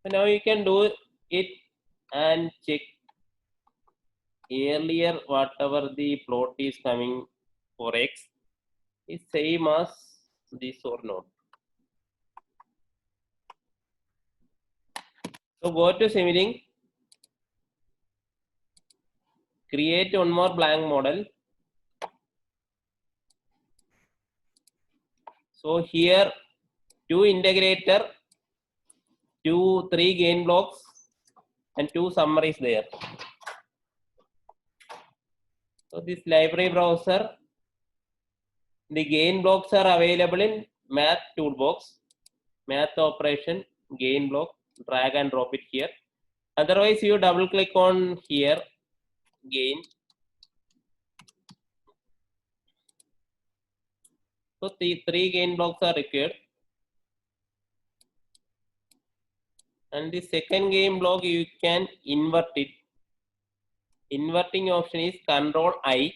Speaker 1: So now you can do it and check earlier whatever the plot is coming for x is same as this or not. So go to Simulink, create one more blank model. So here 2 integrator, 3 gain blocks, and 2 summaries there. So this library browser, the gain blocks are available in math toolbox, math operation, gain block, drag and drop it here. Otherwise you double click on here, gain. So the 3 gain blocks are required. And the second gain block you can invert it. Inverting option is Control I.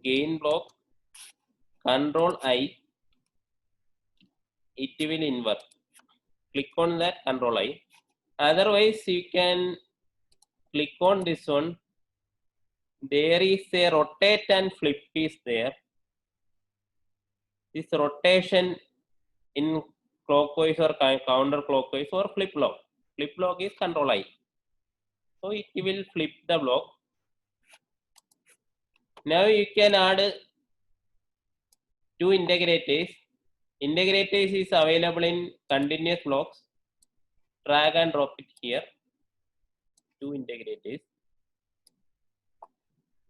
Speaker 1: Gain block, Control I. It will invert. Click on that, Control I. Otherwise you can click on this one. There is a rotate and flip is there. This rotation in clockwise or counterclockwise or flip lock. Flip lock is Control I. So it will flip the block. Now you can add 2 integrators. Integrators is available in continuous blocks. Drag and drop it here. 2 integrators.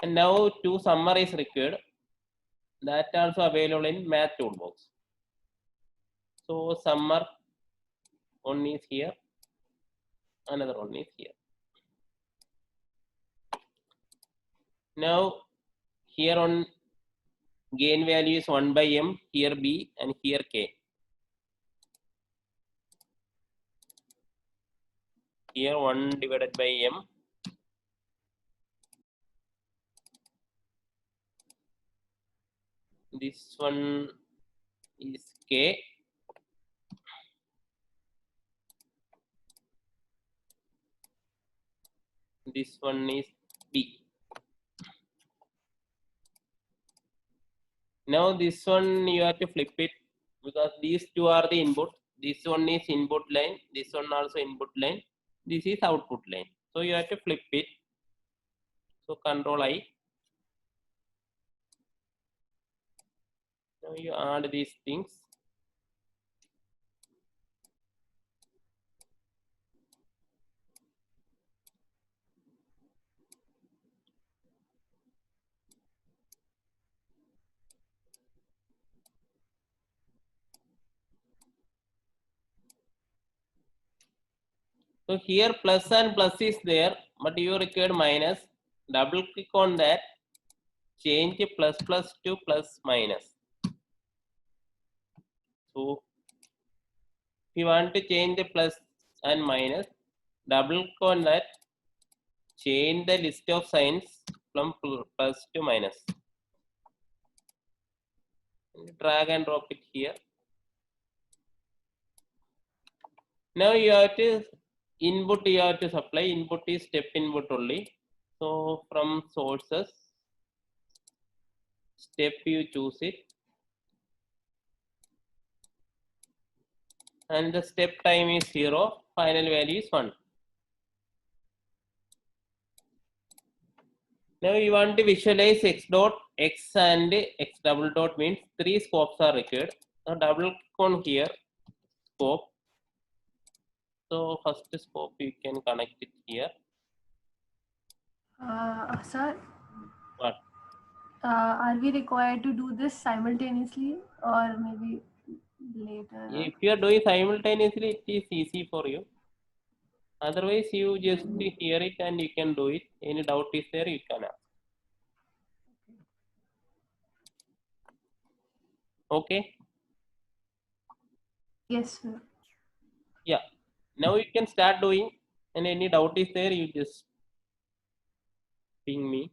Speaker 1: And now 2 summaries required. That also available in math toolbox. So summer one is here, another one is here. Now here on gain value is 1 by m, here b and here k. Here 1 divided by m. This one is k. This one is b. Now this one you have to flip it because these two are the input. This one is input line. This one also input line. This is output line. So you have to flip it. So Control I. Now you add these things. So here plus and plus is there, but you required minus. Double click on that. Change plus plus to plus minus. So if you want to change the plus and minus, double click on that. Change the list of signs from plus to minus. Drag and drop it here. Now you have to input, you have to supply. Input is step input only. So from sources, step you choose it. And the step time is 0, final value is 1. Now you want to visualize x dot, x and x double dot means 3 scopes are required. Now double click on here, scope. So first scope you can connect it here.
Speaker 8: Sir,
Speaker 1: What?
Speaker 8: are we required to do this simultaneously or maybe later?
Speaker 1: If you are doing simultaneously, it is easy for you. Otherwise, you just hear it and you can do it. Any doubt is there, you can ask. Okay.
Speaker 8: Yes, sir.
Speaker 1: Yeah. Now you can start doing. And any doubt is there, you just ping me.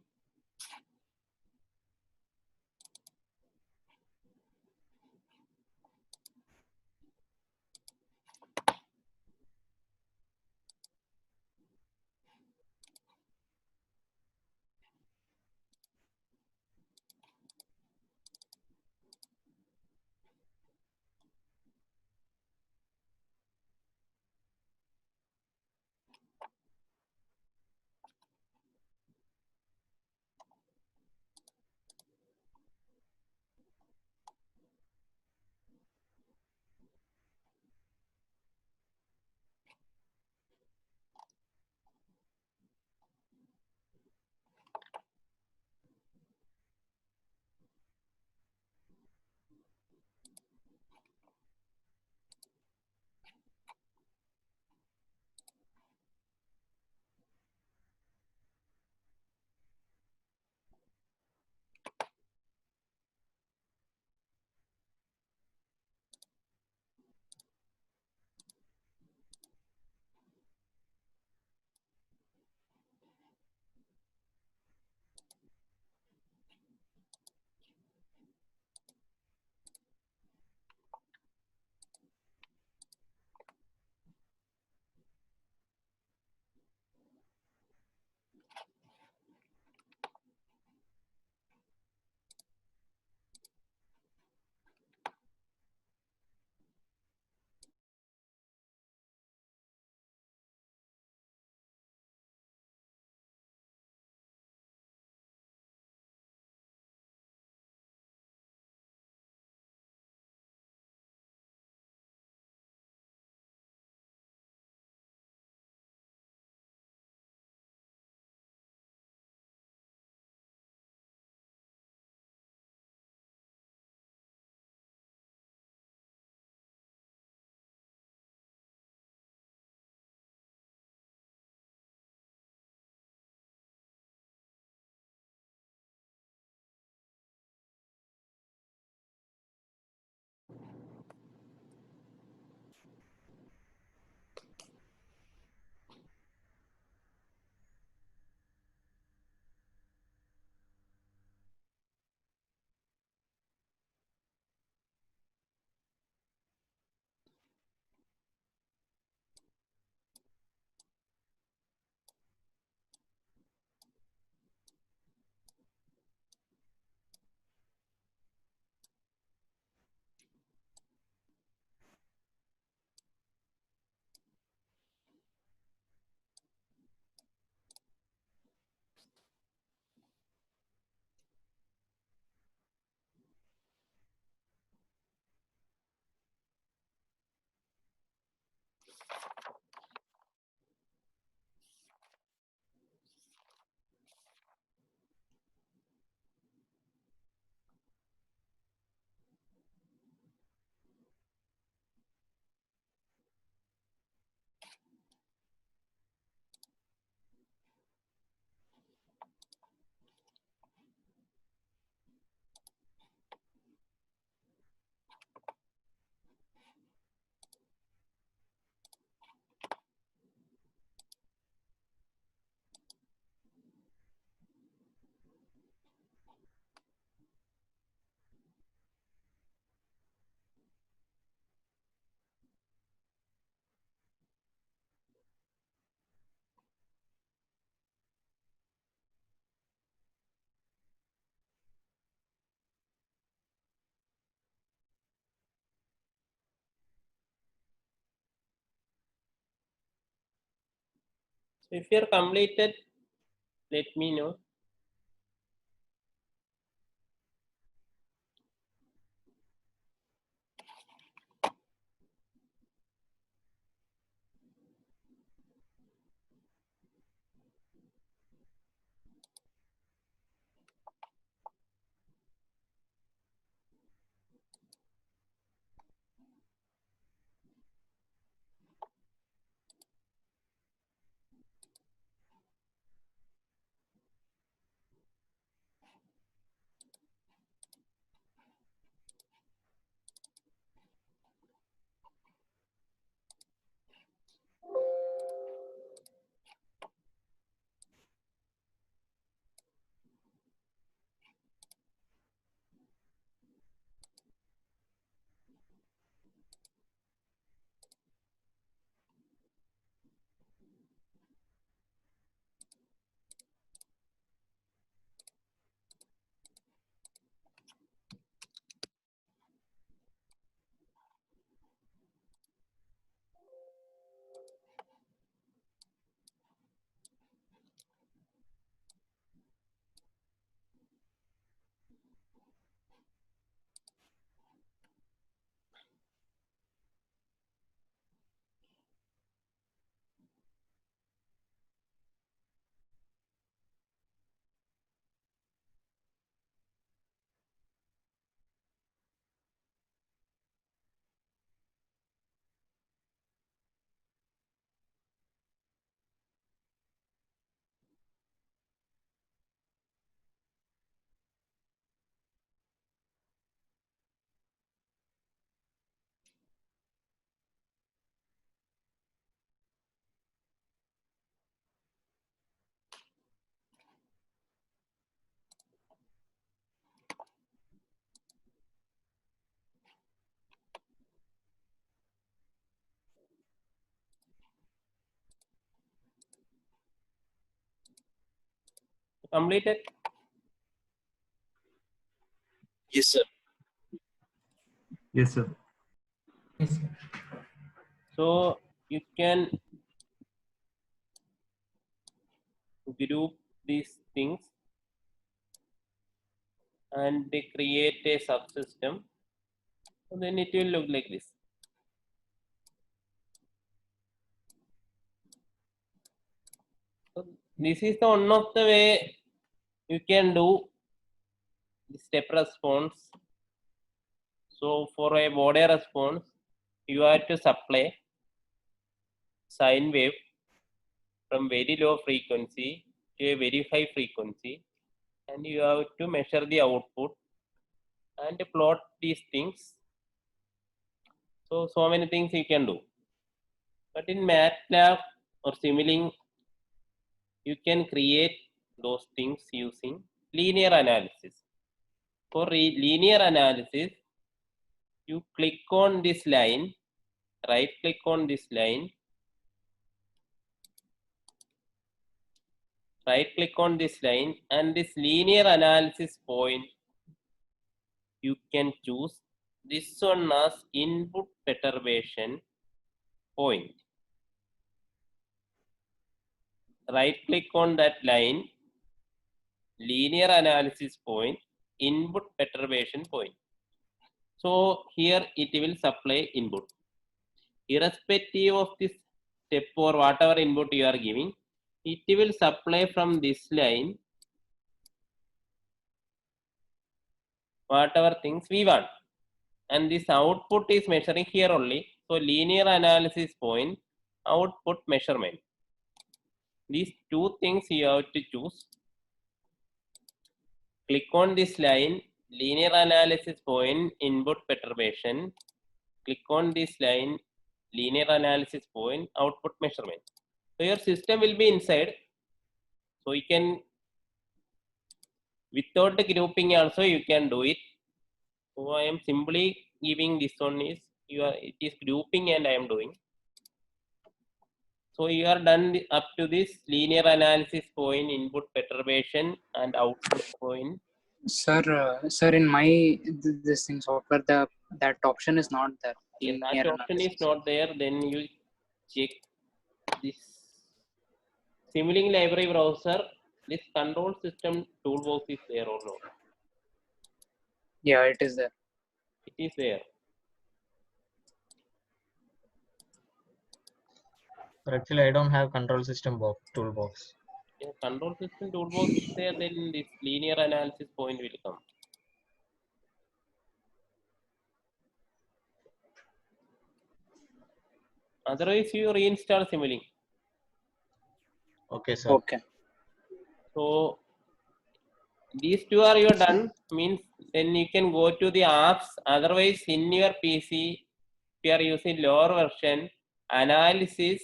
Speaker 1: So if you're completed, let me know. Completed.
Speaker 3: Yes, sir.
Speaker 5: Yes, sir.
Speaker 1: So you can group these things and they create a subsystem. So then it will look like this. So this is the one of the way you can do the step response. So for a body response, you have to supply sine wave from very low frequency to a very high frequency, and you have to measure the output and plot these things. So many things you can do. But in MATLAB or Simulink, you can create those things using linear analysis. For linear analysis, you click on this line, right click on this line, right click on this line, and this linear analysis point, you can choose this one as input perturbation point. Right click on that line, linear analysis point, input perturbation point. So here it will supply input. Irrespective of this step or whatever input you are giving, it will supply from this line whatever things we want. And this output is measuring here only. So linear analysis point, output measurement. These two things you have to choose. Click on this line, linear analysis point, input perturbation. Click on this line, linear analysis point, output measurement. So your system will be inside. So you can, without the grouping also you can do it. So I am simply giving this one is, it is grouping and I am doing. So you are done up to this linear analysis point, input perturbation and output point.
Speaker 7: Sir, in my this thing software, that option is not there.
Speaker 1: If that
Speaker 7: Linear
Speaker 1: option is
Speaker 7: analysis.
Speaker 1: not there, then you check this Simulink library browser, this control system toolbox is there or not?
Speaker 7: Yeah, it is there.
Speaker 1: It is there.
Speaker 6: Actually, I don't have control system toolbox.
Speaker 1: If control system toolbox is there, then this linear analysis point will come. Otherwise, you reinstall Simulink.
Speaker 6: Okay, sir.
Speaker 7: Okay.
Speaker 1: So these two are you done, means then you can go to the apps. Otherwise, in your PC, if you are using lower version, analysis,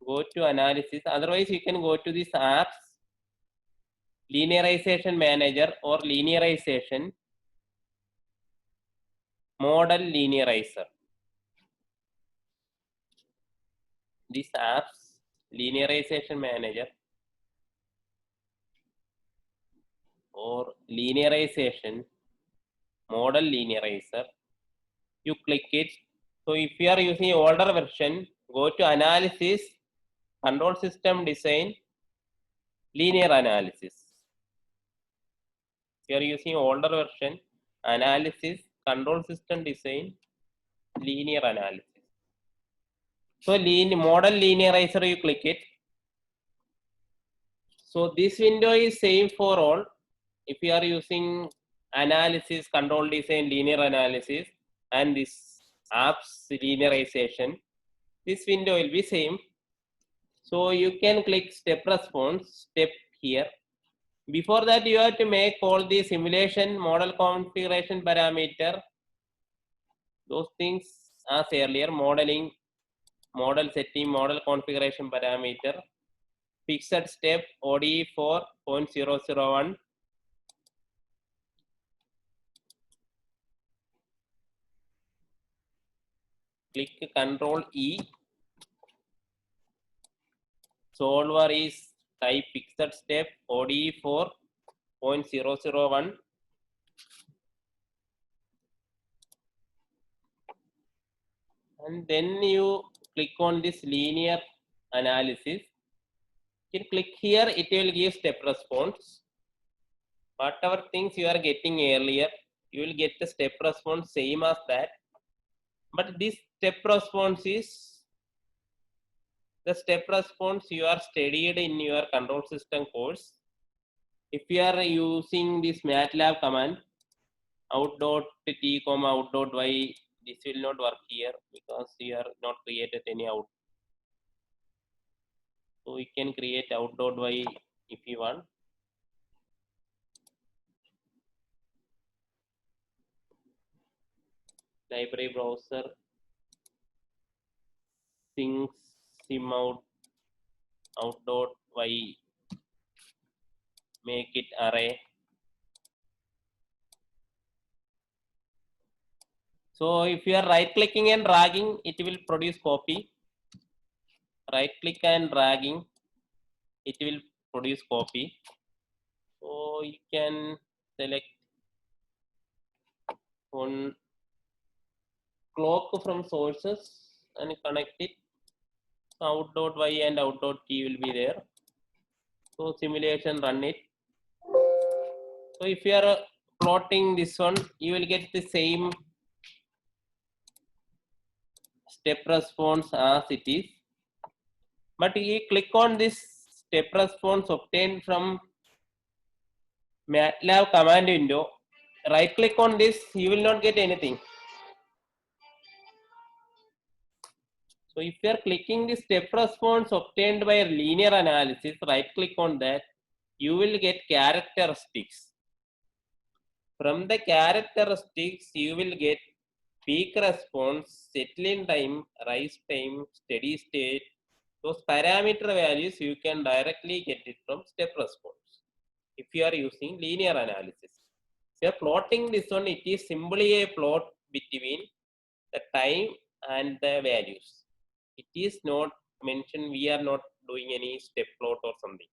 Speaker 1: go to analysis. Otherwise, you can go to these apps, linearization manager or linearization, model linearizer. These apps, linearization manager or linearization, model linearizer. You click it. So if you are using older version, go to analysis, control system design, linear analysis. If you are using older version, analysis, control system design, linear analysis. So model linearizer, you click it. So this window is same for all. If you are using analysis, control design, linear analysis, and this apps linearization, this window will be same. So you can click step response, step here. Before that, you have to make all the simulation, model configuration parameter, those things as earlier, modeling, model setting, model configuration parameter, fixed step ODE 4.001. Click Control E. Solver is type fixed step ODE 4.001. And then you click on this linear analysis. You can click here, it will give step response. Whatever things you are getting earlier, you will get the step response same as that. But this step response is the step response you are studied in your control system course. If you are using this MATLAB command, out.t, out.y, this will not work here because you are not created any out. So we can create out.y if you want. Library browser, things, sim out.y, make it array. So if you are right clicking and dragging, it will produce copy. Right click and dragging, it will produce copy. So you can select one clock from sources and connect it. So out.y and out.t will be there. So simulation, run it. So if you are plotting this one, you will get the same step response as it is. But you click on this step response obtained from MATLAB command window, right click on this, you will not get anything. So if you are clicking the step response obtained by linear analysis, right click on that, you will get characteristics. From the characteristics, you will get peak response, settling time, rise time, steady state. Those parameter values you can directly get it from step response if you are using linear analysis. If you are plotting this one, it is simply a plot between the time and the values. It is not mentioned, we are not doing any step plot or something.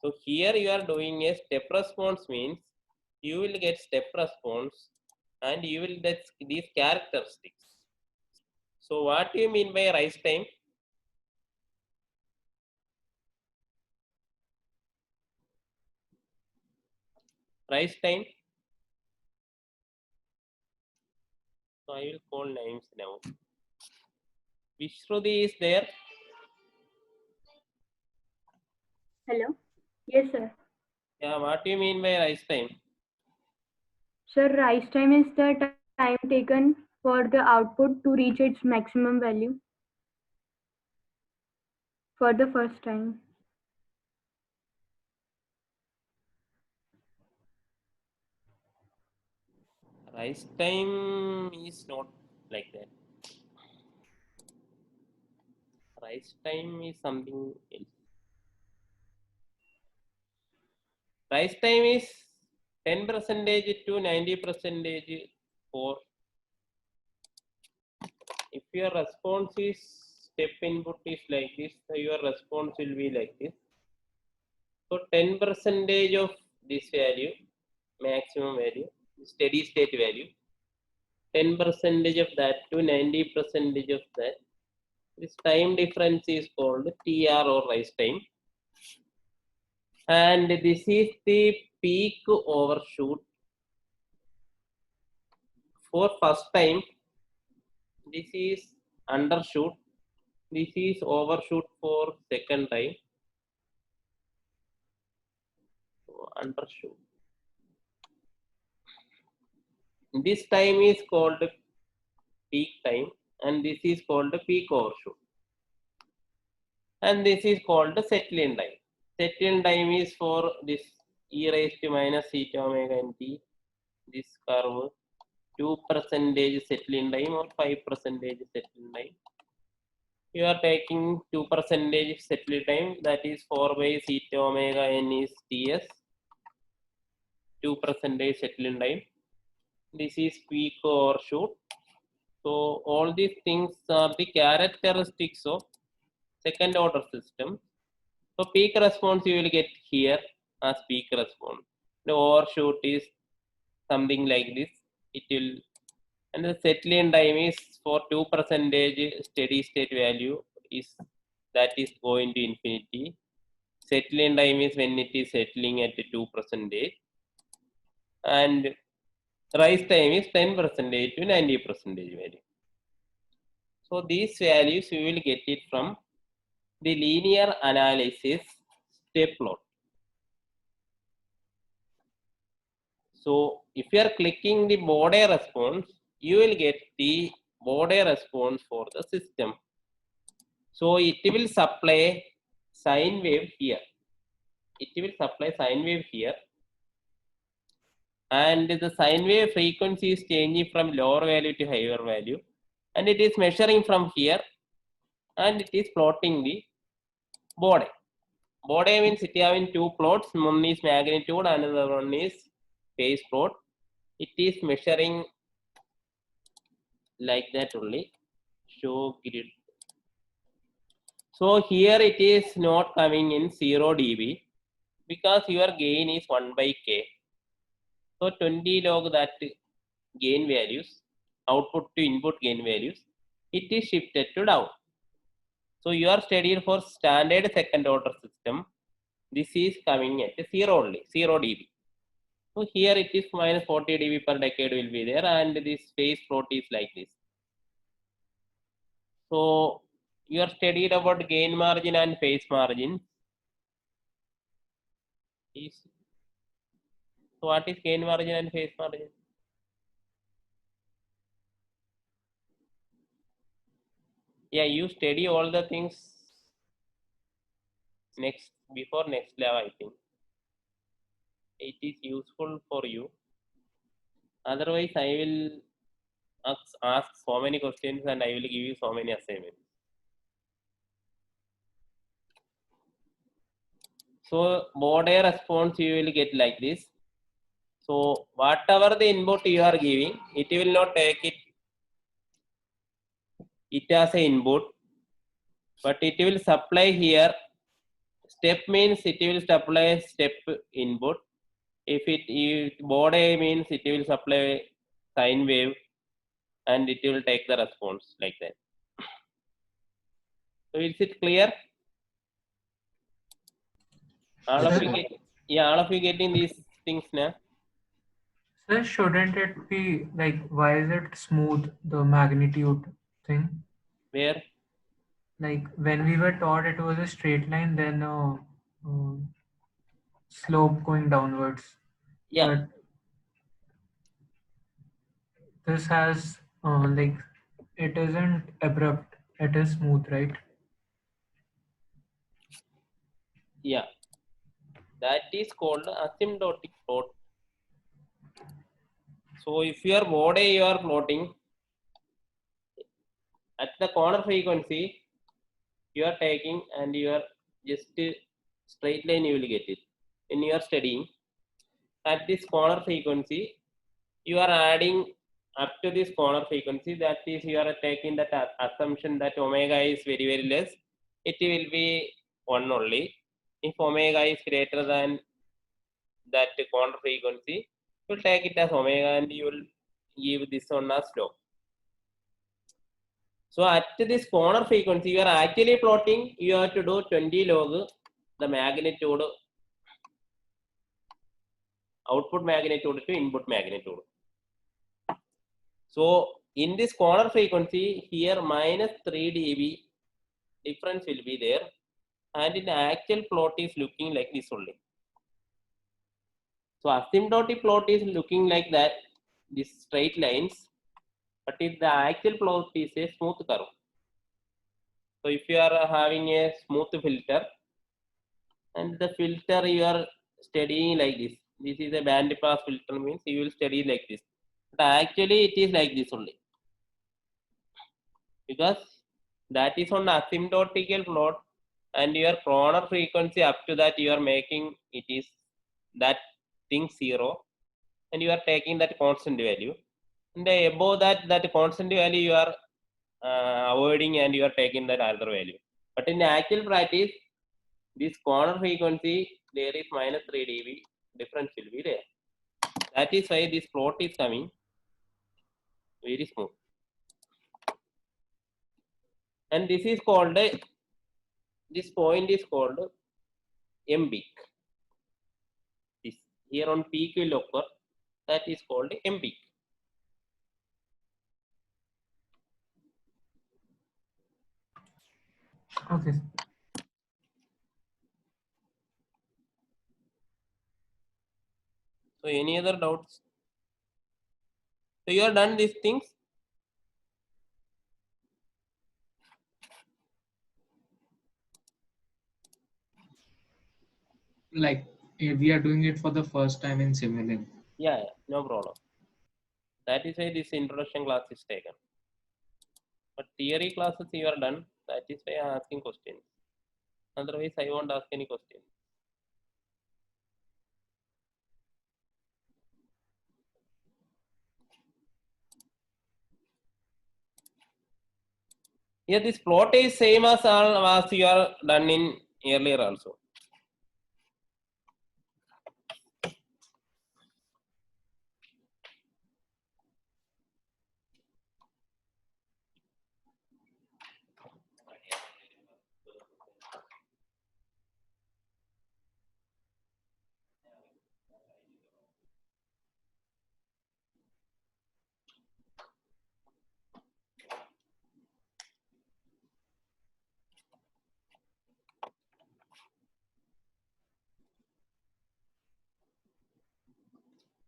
Speaker 1: So here you are doing a step response, means you will get step response and you will get these characteristics. So what do you mean by rise time? Rise time. So I will call names now. Vishruti is there.
Speaker 10: Hello. Yes, sir.
Speaker 1: Yeah, what do you mean by rise time?
Speaker 10: Sir, rise time is the time taken for the output to reach its maximum value for the first time.
Speaker 1: Rise time is not like that. Rise time is something else. Rise time is 10% to 90% for if your response is step input is like this, so your response will be like this. So 10% of this value, maximum value, steady state value, 10% of that to 90% of that. This time difference is called TR or rise time. And this is the peak overshoot. For first time, this is undershoot. This is overshoot for second time. So undershoot. This time is called peak time, and this is called peak overshoot. And this is called settling time. Settling time is for this e raised to minus theta omega nt, this curve, 2% settling time or 5% settling time. You are taking 2% settling time, that is 4 by theta omega n is ts, 2% settling time. This is peak overshoot. So all these things are the characteristics of second order system. So peak response you will get here as peak response. The overshoot is something like this. It will, and the settling time is for 2% steady state value is that is going to infinity. Settling time is when it is settling at 2%, and rise time is 10% to 90% value. So these values you will get it from the linear analysis step plot. So if you are clicking the Bode response, you will get the Bode response for the system. So it will supply sine wave here. It will supply sine wave here. And the sine wave frequency is changing from lower value to higher value. And it is measuring from here. And it is plotting the Bode. Bode means it having two plots. One is magnitude, another one is phase plot. It is measuring like that only. Show grid. So here it is not coming in 0 dB because your gain is 1 by k. So 20 log that gain values, output to input gain values, it is shifted to down. So you are studying for standard second order system. This is coming at 0 only, 0 dB. So here it is minus 40 dB per decade will be there, and this phase plot is like this. So you are studied about gain margin and phase margin. So what is gain margin and phase margin? Yeah, you study all the things before next level, I think. It is useful for you. Otherwise, I will ask so many questions and I will give you so many assignments. So Bode response you will get like this. So whatever the input you are giving, it will not take it as an input, but it will supply here. Step means it will supply step input. If Bode means it will supply sine wave, and it will take the response like that. So is it clear? All of you getting these things now?
Speaker 11: So shouldn't it be like, why is it smooth, the magnitude thing?
Speaker 1: Where?
Speaker 11: Like when we were taught it was a straight line, then slope going downwards.
Speaker 1: Yeah.
Speaker 11: But this has like, it isn't abrupt, it is smooth, right?
Speaker 1: Yeah. That is called asymptotic plot. So if your body you are plotting at the corner frequency, you are taking and you are just straight line you will get it. When you are studying at this corner frequency, you are adding up to this corner frequency. That is, you are taking that assumption that omega is very very less. It will be 1 only. If omega is greater than that corner frequency, you will take it as omega and you will give this one as log. So at this corner frequency, you are actually plotting, you have to do 20 log the magnitude, output magnitude to input magnitude. So in this corner frequency, here minus 3 dB difference will be there, and in the actual plot is looking like this only. So asymptotic plot is looking like that, these straight lines, but if the actual plot is a smooth curve. So if you are having a smooth filter, and the filter you are studying like this, this is a band pass filter, means you will study like this, but actually it is like this only, because that is on asymptotical plot, and your corner frequency up to that you are making it is that thing 0, and you are taking that constant value, and above that constant value you are avoiding and you are taking that other value. But in actual practice, this corner frequency there is minus 3 dB difference will be there. That is why this plot is coming very smooth, and this is called this point is called M peak. This here on peak will occur, that is called M peak.
Speaker 11: Okay.
Speaker 1: So any other doubts? So you are done these things.
Speaker 4: Like we are doing it for the first time in Simulink.
Speaker 1: Yeah, no problem. That is why this introduction class is taken. But theory classes you are done. That is why I am asking questions. Otherwise, I won't ask any questions. Here, this plot is same as all as you are done in earlier also.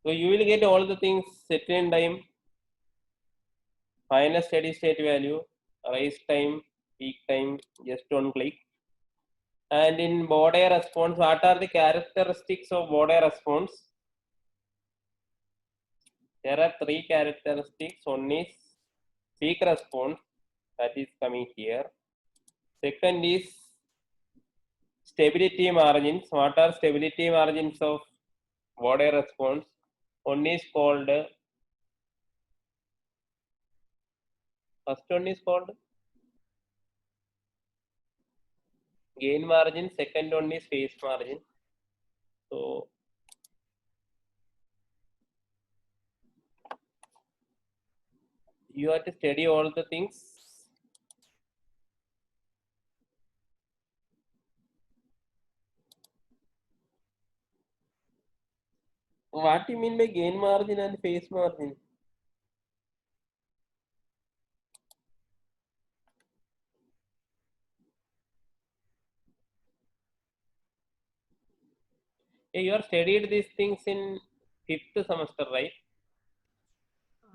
Speaker 1: So you will get all the things set in time, final steady state value, rise time, peak time, just one click. And in Baudelaire response, what are the characteristics of Baudelaire response? There are 3 characteristics. One is peak response, that is coming here. Second is stability margins. What are stability margins of Baudelaire response? One is called, first one is called gain margin, second one is phase margin. So you have to study all the things. What do you mean by gain margin and phase margin? Hey, you have studied these things in 5th semester, right?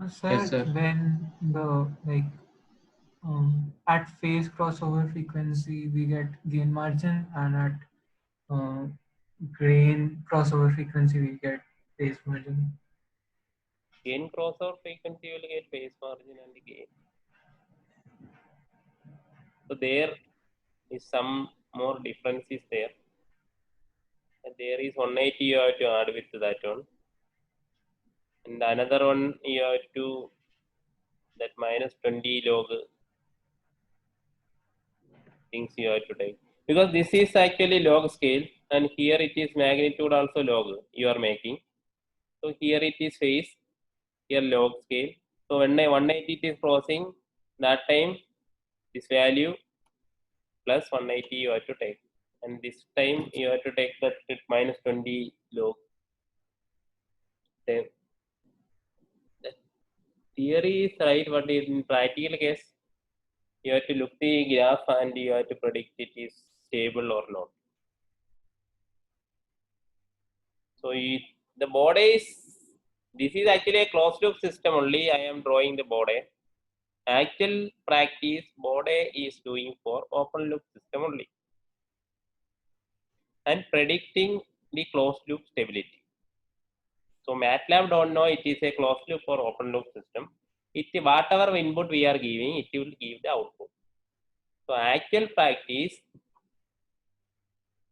Speaker 11: Sir,
Speaker 4: Yes, sir.
Speaker 11: when the at phase crossover frequency we get gain margin, and at grain crossover frequency we get phase margin.
Speaker 1: Gain crossover frequency will get phase margin and gain. So there is some more differences there. And there is 180 you have to add with that one. And another one you have to that minus 20 log things you have to take. Because this is actually log scale and here it is magnitude also log you are making. So here it is phase, here log scale. So when 180 it is crossing, that time this value plus 180 you have to take. And this time you have to take that minus 20 log. The theory is right, but in practical case, you have to look the graph and you have to predict it is stable or not. So the body is, this is actually a closed loop system only. I am drawing the body. Actual practice body is doing for open loop system only. And predicting the closed loop stability. So MATLAB don't know it is a closed loop or open loop system. Whatever input we are giving, it will give the output. So actual practice,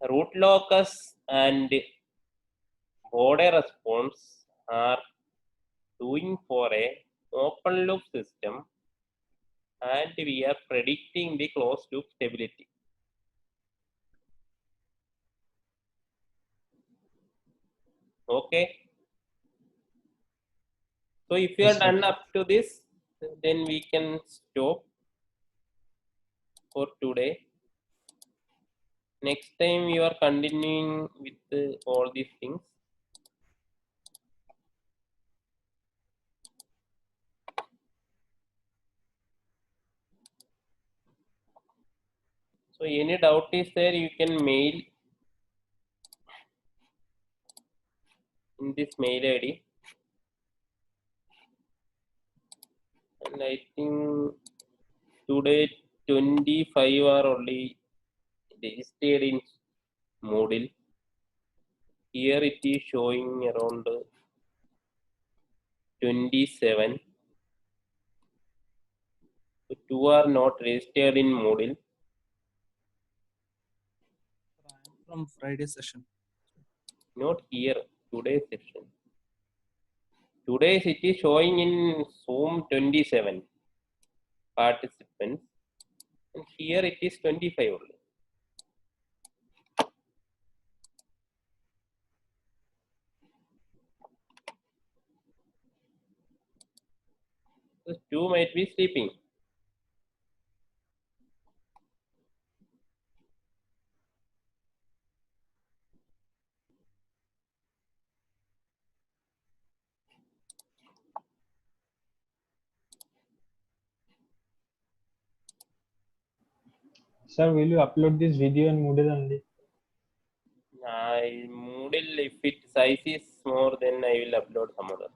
Speaker 1: root locus and body response are doing for a open loop system, and we are predicting the closed loop stability. Okay. So if you are
Speaker 4: Yes, sir.
Speaker 1: done up to this, then we can stop for today. Next time we are continuing with all these things. So any doubt is there, you can mail in this mail ID. And I think today 25 are only registered in Moodle. Here it is showing around 27. So 2 are not registered in Moodle.
Speaker 3: From Friday session.
Speaker 1: Not here, today's session. Today's it is showing in Zoom 27 participants. And here it is 25 only. So 2 might be sleeping.
Speaker 2: Sir, will you upload this video in Moodle only?
Speaker 1: Moodle, if its size is more, then I will upload some other.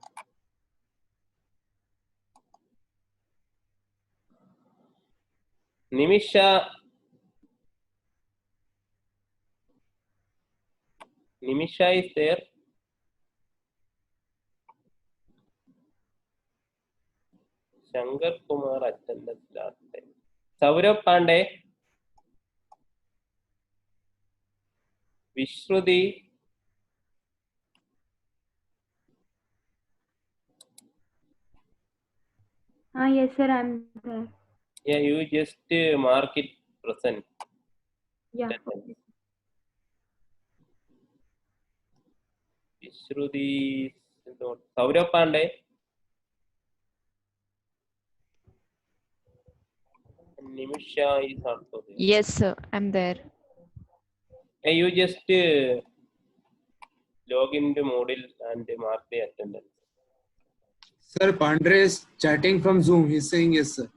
Speaker 1: Nimisha is there. Shankar Kumar attended last time. Saurabh Pandey, Vishruti,
Speaker 10: Yes, sir, I'm there.
Speaker 1: yeah, you just mark it present.
Speaker 10: Yeah.
Speaker 1: Attendance. Vishruti, Saurabh Pandey. Nimisha is also there.
Speaker 12: Yes, sir, I'm there.
Speaker 1: You just log into Moodle and mark the attendance.
Speaker 4: Sir, Pandre is chatting from Zoom. He's saying yes, sir.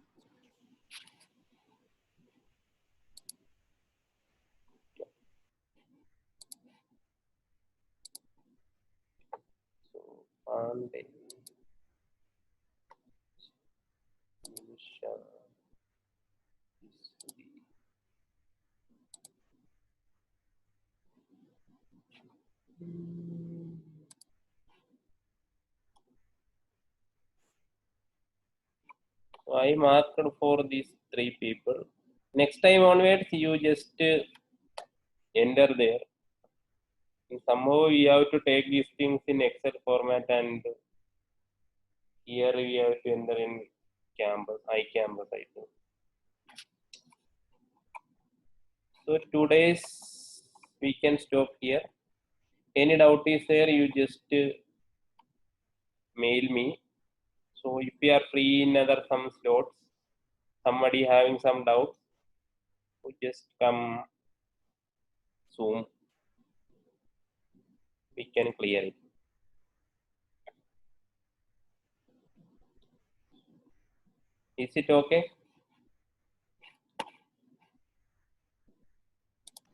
Speaker 1: So Pandey. Nisha. So I marked for these 3 people. Next time onwards, you just enter there. And somehow you have to take these things in Excel format, and here we have to enter in Canvas, iCanvas, I think. So today's we can stop here. Any doubt is there, you just mail me. So if you are free in other some slots, somebody having some doubts, so just come Zoom. We can clear it. Is it okay?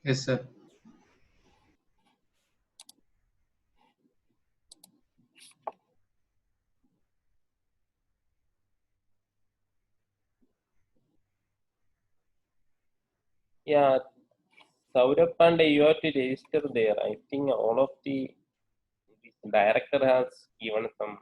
Speaker 4: Yes, sir.
Speaker 1: Yeah, Saurabh Pandey, you have to register there. I think all of the director has given some